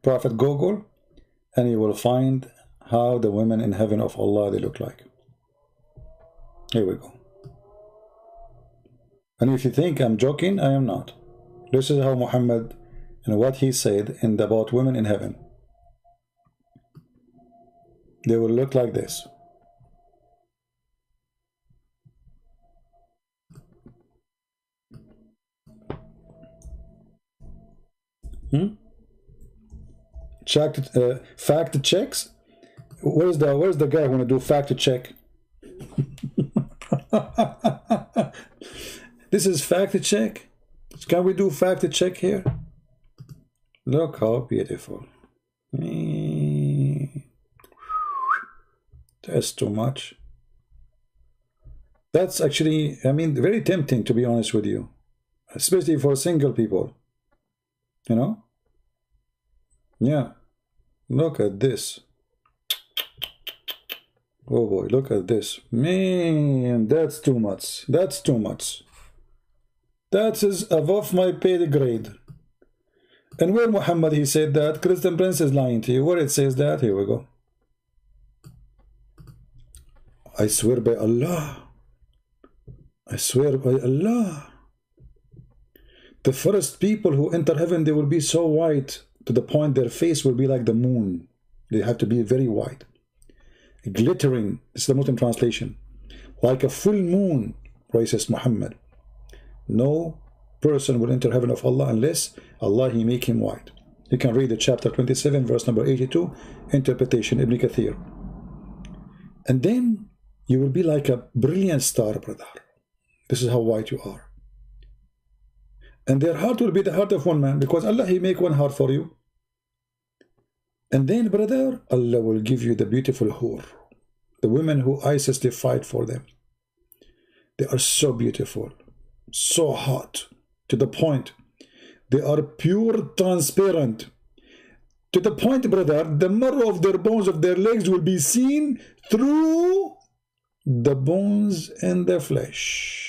S1: Prophet Google, and you will find how the women in heaven of Allah, they look like. Here we go. And if you think I'm joking, I am not. This is how Muhammad and what he said about women in heaven. They will look like this. Fact checks. Where's the guy who wanna do fact check? This is fact check. Can we do fact check here? Look how beautiful. That's too much. That's actually, I mean, very tempting, to be honest with you, especially for single people. You know? Yeah. Look at this. Oh boy, look at this. Man, that's too much. That's too much. That is above my pay grade. And where Muhammad, he said that, Christian Prince is lying to you. Where it says that, here we go. I swear by Allah. I swear by Allah. The first people who enter heaven, they will be so white to the point their face will be like the moon. They have to be very white. Glittering, this is the Muslim translation. Like a full moon, says Muhammad. No person will enter heaven of Allah unless Allah, he make him white. You can read the chapter 27, verse number 82, interpretation, Ibn Kathir. And then you will be like a brilliant star, brother. This is how white you are. And their heart will be the heart of one man, because Allah, he make one heart for you. And then, brother, Allah will give you the beautiful hur, the women who ISIS, they fight for them. They are so beautiful, so hot, to the point they are pure transparent. To the point, brother, the marrow of their bones of their legs will be seen through the bones and the flesh.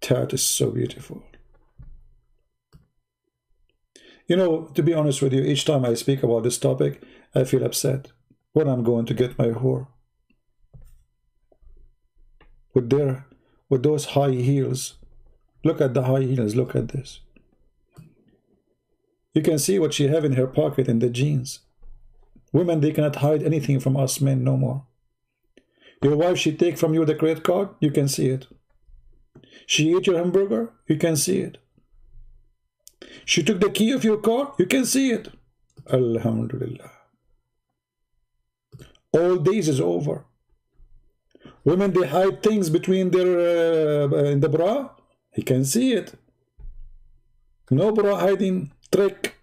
S1: That is so beautiful. You know, to be honest with you, each time I speak about this topic, I feel upset when I'm going to get my whore. With those high heels. Look at the high heels, look at this. You can see what she have in her pocket in the jeans. Women, they cannot hide anything from us men no more. Your wife, she take from you the credit card, you can see it. She ate your hamburger, you can see it. She took the key of your car, you can see it. Alhamdulillah. All days is over. Women, they hide things between their in the bra, you can see it. No bra hiding trick.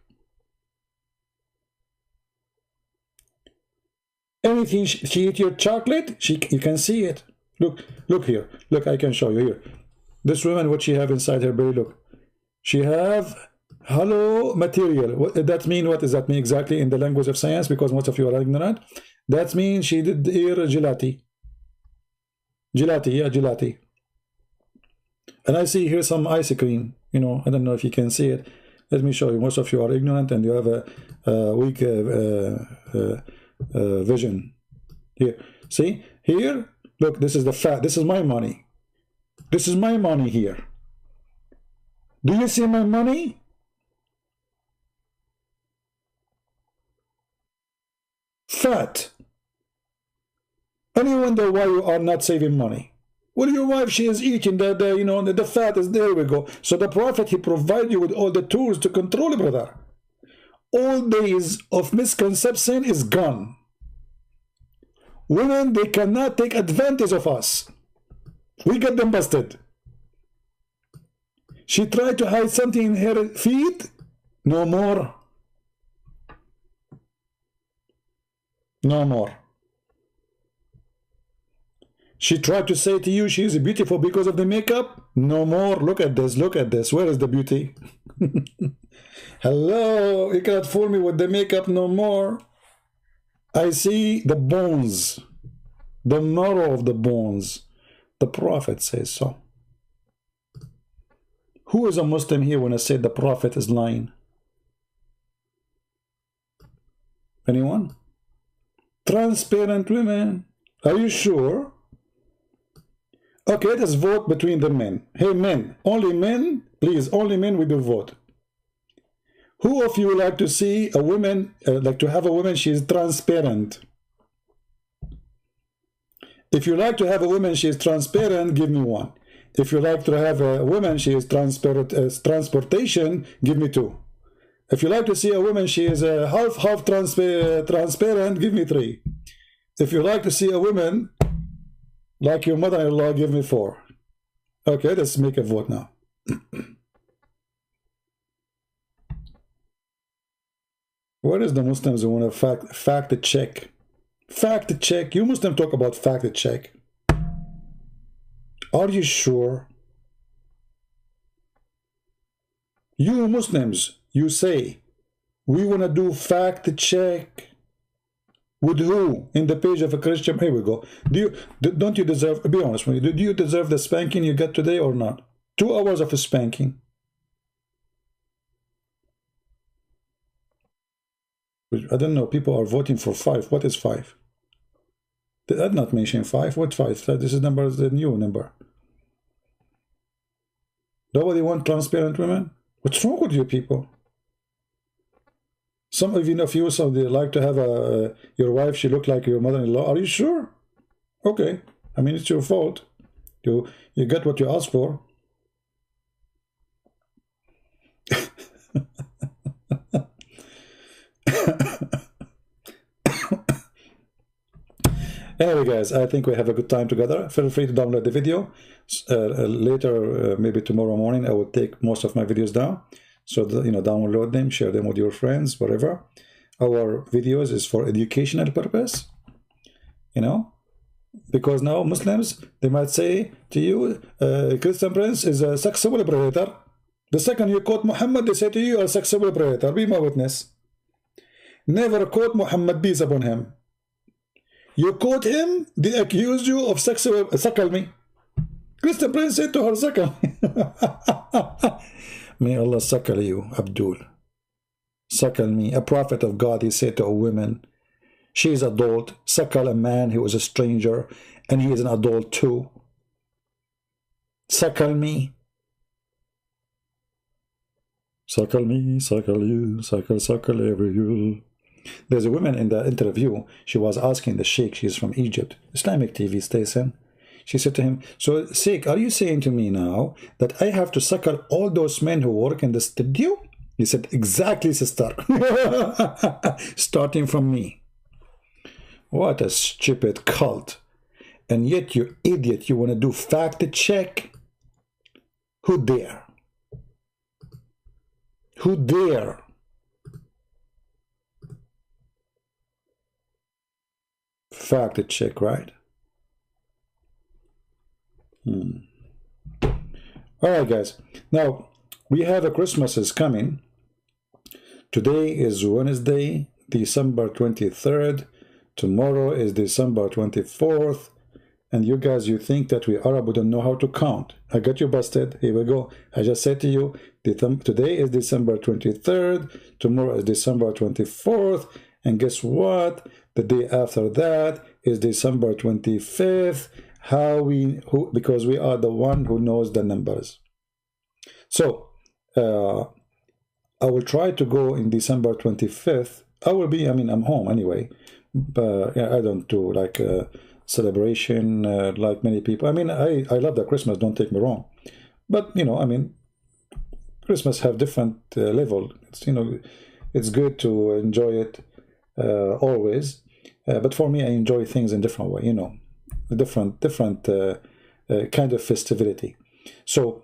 S1: Anything, she eat your chocolate, you can see it. Look here. Look, I can show you here. This woman, what she have inside her belly, look. She have hollow material. What does that mean exactly in the language of science? Because most of you are ignorant. That means she did ear gelati. Gelati, yeah, gelati. And I see here some ice cream. You know, I don't know if you can see it. Let me show you. Most of you are ignorant and you have a weak vision. Here, see? Here, look, this is the fat. This is my money. This is my money here. Do you see my money? Fat. And you wonder why you are not saving money. Well, your wife, she is eating the fat is there we go. So the Prophet, he provides you with all the tools to control it, brother. old days of misconception is gone. Women, they cannot take advantage of us. We get them busted. She tried to hide something in her feet. No more. No more. She tried to say to you she is beautiful because of the makeup. No more. Look at this. Look at this. Where is the beauty? Hello. You cannot fool me with the makeup no more. I see the bones. The marrow of the bones. The Prophet says so. Who is a Muslim here when I say the Prophet is lying? Anyone? Transparent women. Are you sure? Okay, let us vote between the men. Hey men, only men, please, only men we do vote. Who of you would like to see a woman, like to have a woman, she is transparent? If you like to have a woman, she is transparent, give me one. If you like to have a woman, she is transparent, transportation, give me two. If you like to see a woman, she is half transparent, give me three. If you like to see a woman like your mother-in-law, give me four. Okay, let's make a vote now. Where is the Muslims who want to fact check? Fact check. You Muslims talk about fact check. Are you sure? You Muslims, you say, we want to do fact check. With who? In the page of a Christian? Here we go. Don't you deserve, be honest with me, do you deserve the spanking you got today or not? 2 hours of a spanking. I don't know, people are voting for 5. What is 5? Did I not mention 5? What 5? This is number, the new number. Nobody want transparent women? What's wrong with you people? Some of you know, some they like to have your wife, she look like your mother-in-law. Are you sure? Okay. I mean, it's your fault. You get what you asked for. Anyway, guys, I think we have a good time together. Feel free to download the video. Later, maybe tomorrow morning, I will take most of my videos down. So, download them, share them with your friends, whatever. Our videos is for educational purpose, because now Muslims, they might say to you, Christian Prince is a sexual predator. The second you quote Muhammad, they say to you, a sexual predator. Be my witness. Never quote Muhammad, peace upon him. You quote him, they accuse you of sexual, suckle me. Christian Prince said to her, suckle me. May Allah suckle you, Abdul. Suckle me. A prophet of God, he said to a woman, she is adult. Suckle a man who is a stranger, and he is an adult too. Suckle me. Suckle me, suckle you, suckle every you. There's a woman in the interview, she was asking the sheikh, she's from Egypt, Islamic TV station. She said to him, so Sheikh, are you saying to me now that I have to suckle all those men who work in the studio? He said, exactly, sister. Starting from me. What a stupid cult. And yet, you idiot, you want to do fact check? Who dare? Who dare? Fact check, right? All right, guys. Now, we have a Christmas is coming. Today is Wednesday, December 23rd. Tomorrow is December 24th. And you guys, you think that we Arab don't know how to count. I got you busted. Here we go. I just said to you, today is December 23rd. Tomorrow is December 24th. And guess what? The day after that is December 25th. Because we are the one who knows the numbers. So, I will try to go in December 25th. I'm home anyway. But I don't do like a celebration like many people. I love the Christmas, don't take me wrong. But, Christmas have different level. It's, It's good to enjoy it always. But for me, I enjoy things in different way, you know, different kind of festivity. So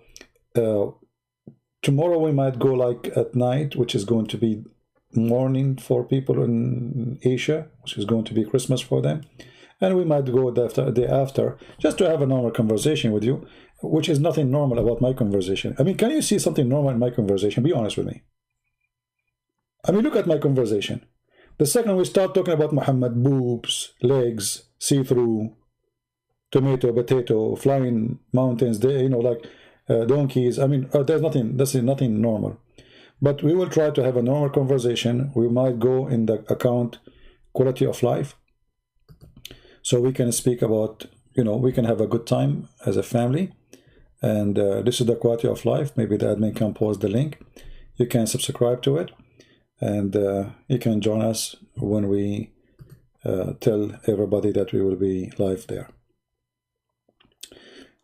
S1: tomorrow we might go like at night, which is going to be morning for people in Asia, which is going to be Christmas for them. And we might go the day after, just to have a normal conversation with you, which is nothing normal about my conversation. I mean, can you see something normal in my conversation? Be honest with me. I mean, look at my conversation. The second we start talking about Muhammad, boobs, legs, see-through, tomato, potato, flying mountains, you know, like donkeys. I mean, there's nothing normal. But we will try to have a normal conversation. We might go in the account quality of life. So we can speak about, you know, we can have a good time as a family. And this is the quality of life. Maybe the admin can post the link. You can subscribe to it. And you can join us when we tell everybody that we will be live there.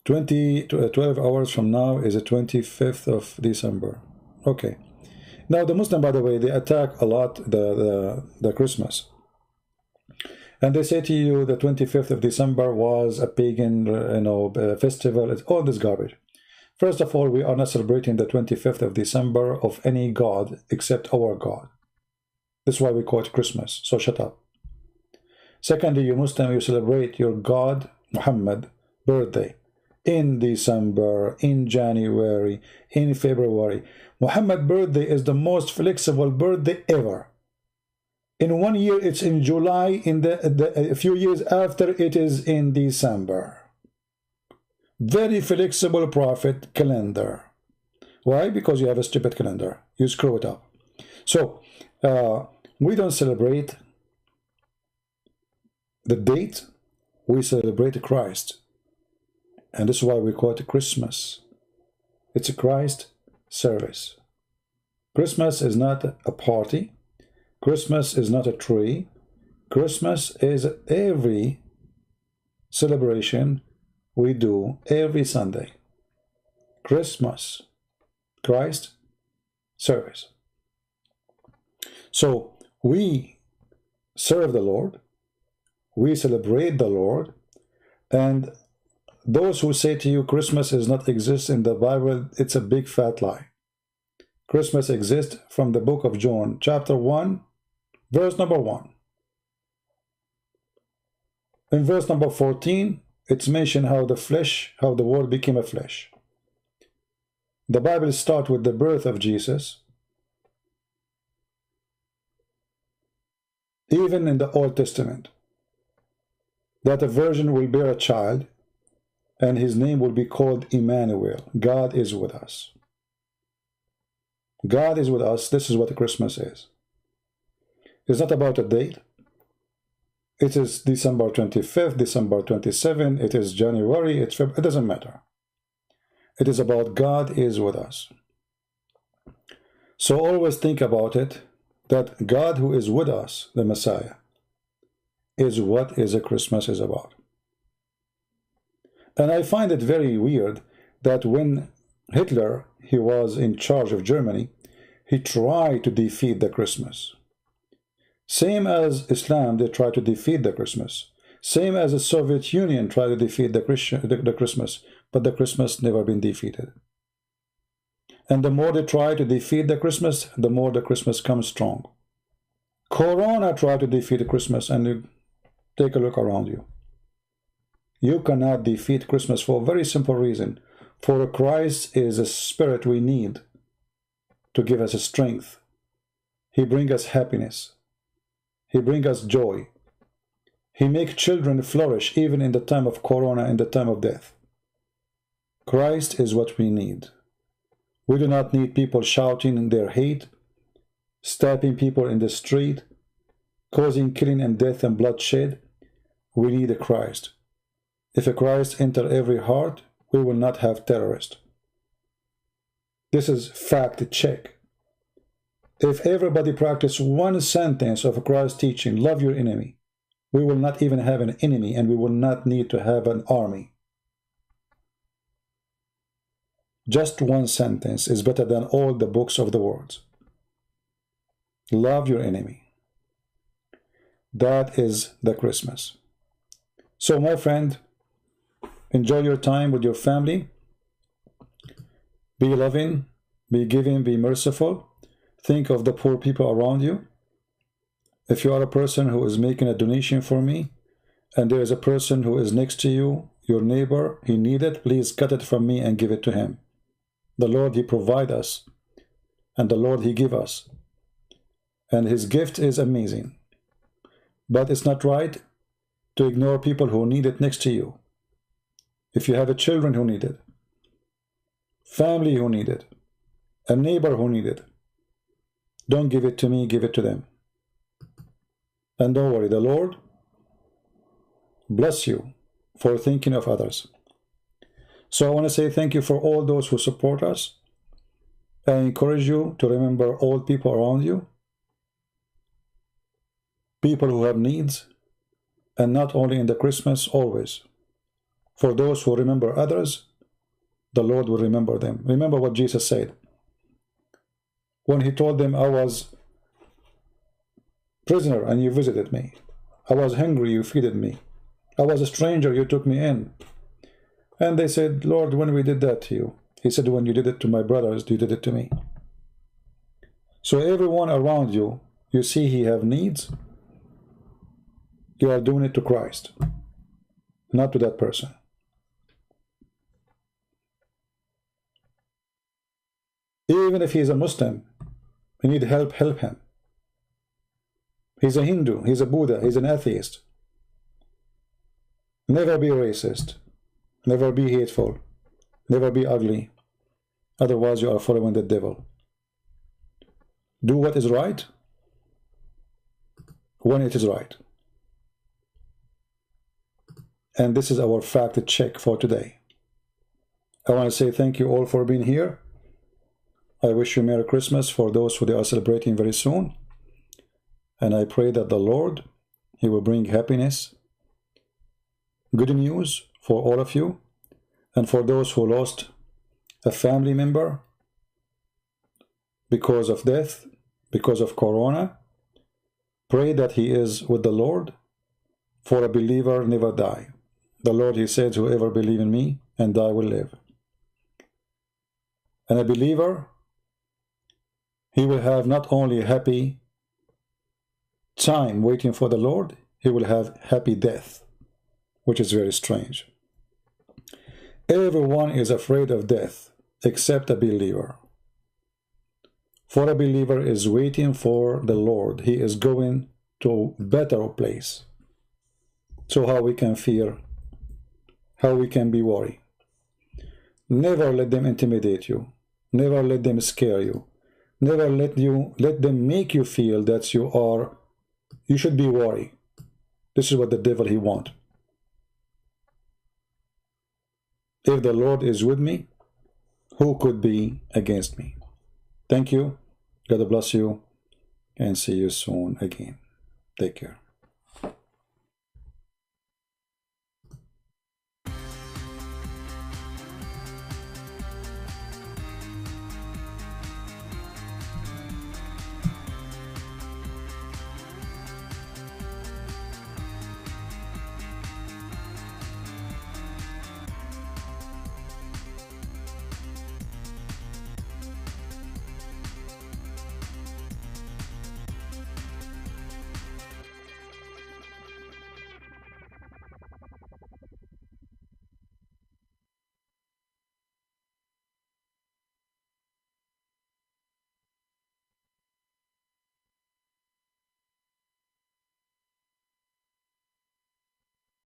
S1: 12 hours from now is the 25th of December. Okay. Now the Muslim, by the way, they attack a lot the Christmas. And they say to you the 25th of December was a pagan, you know, festival. It's all this garbage. First of all, we are not celebrating the 25th of December of any god except our God. This is why we call it Christmas. So shut up. Secondly, you Muslim, you celebrate your God, Muhammad, birthday in December, in January, in February. Muhammad birthday is the most flexible birthday ever. In 1 year, it's in July. In a few years after, it is in December. Very flexible prophet calendar. Why? Because you have a stupid calendar. You screw it up. So we don't celebrate the date. We celebrate Christ. And this is why we call it Christmas. It's a Christ service. Christmas is not a party. Christmas is not a tree. Christmas is every celebration we do every Sunday. Christmas, Christ service. So we serve the Lord, we celebrate the Lord, and those who say to you Christmas does not exist in the Bible, it's a big fat lie. Christmas exists from the book of John, chapter 1, verse number 1. In verse number 14, it's mentioned how the word became a flesh. The Bible starts with the birth of Jesus. Even in the Old Testament, that a virgin will bear a child, and his name will be called Emmanuel. God is with us. God is with us. This is what Christmas is. It's not about a date. It is December 25th, December 27th, it is January, it's February, it doesn't matter. It is about God is with us. So always think about it, that God who is with us, the Messiah, is what a Christmas is about. And I find it very weird that when Hitler, he was in charge of Germany, he tried to defeat the Christmas. Same as Islam, they try to defeat the Christmas. Same as the Soviet Union tried to defeat the Christmas, but the Christmas never been defeated. And the more they try to defeat the Christmas, the more the Christmas comes strong. Corona tried to defeat the Christmas, and you take a look around you. You cannot defeat Christmas for a very simple reason. For Christ is a spirit we need to give us a strength. He brings us happiness. He brings us joy. He makes children flourish even in the time of Corona, in the time of death. Christ is what we need. We do not need people shouting their hate, stabbing people in the street, causing killing and death and bloodshed. We need a Christ. If a Christ enter every heart, we will not have terrorists. This is fact check. If everybody practice one sentence of Christ's teaching, love your enemy, we will not even have an enemy, and we will not need to have an army. Just one sentence is better than all the books of the world. Love your enemy. That is the Christmas. So, my friend, enjoy your time with your family. Be loving, be giving, be merciful. Think of the poor people around you. If you are a person who is making a donation for me, and there is a person who is next to you, your neighbor, he needs it, please cut it from me and give it to him. The Lord, he provide us, and the Lord, he give us. And his gift is amazing. But it's not right to ignore people who need it next to you. If you have a children who need it, family who need it, a neighbor who need it, don't give it to me, give it to them. And don't worry, the Lord bless you for thinking of others. So I want to say thank you for all those who support us. I encourage you to remember all people around you, people who have needs, and not only in the Christmas, always. For those who remember others, the Lord will remember them. Remember what Jesus said when he told them, I was prisoner and you visited me. I was hungry, you feeded me. I was a stranger, you took me in. And they said, Lord, when we did that to you? He said, when you did it to my brothers, you did it to me. So everyone around you, you see he have needs, you are doing it to Christ, not to that person. Even if he's a Muslim, you need help, help him. He's a Hindu, he's a Buddha, he's an atheist. Never be racist, never be hateful, never be ugly. Otherwise you are following the devil. Do what is right when it is right. And this is our fact check for today. I want to say thank you all for being here. I wish you Merry Christmas for those who they are celebrating very soon. And I pray that the Lord, he will bring happiness, good news for all of you. And for those who lost a family member because of death, because of Corona, pray that he is with the Lord. For a believer never die. The Lord, he says, whoever believes in me and die will live. And a believer, he will have not only a happy time waiting for the Lord, he will have happy death, which is very strange. Everyone is afraid of death except a believer. For a believer is waiting for the Lord. He is going to a better place. So how we can fear, how we can be worried. Never let them intimidate you. Never let them scare you. Never let them make you feel that you should be worried. This is what the devil he wants. If the Lord is with me, who could be against me? Thank you. God bless you, and see you soon again. Take care.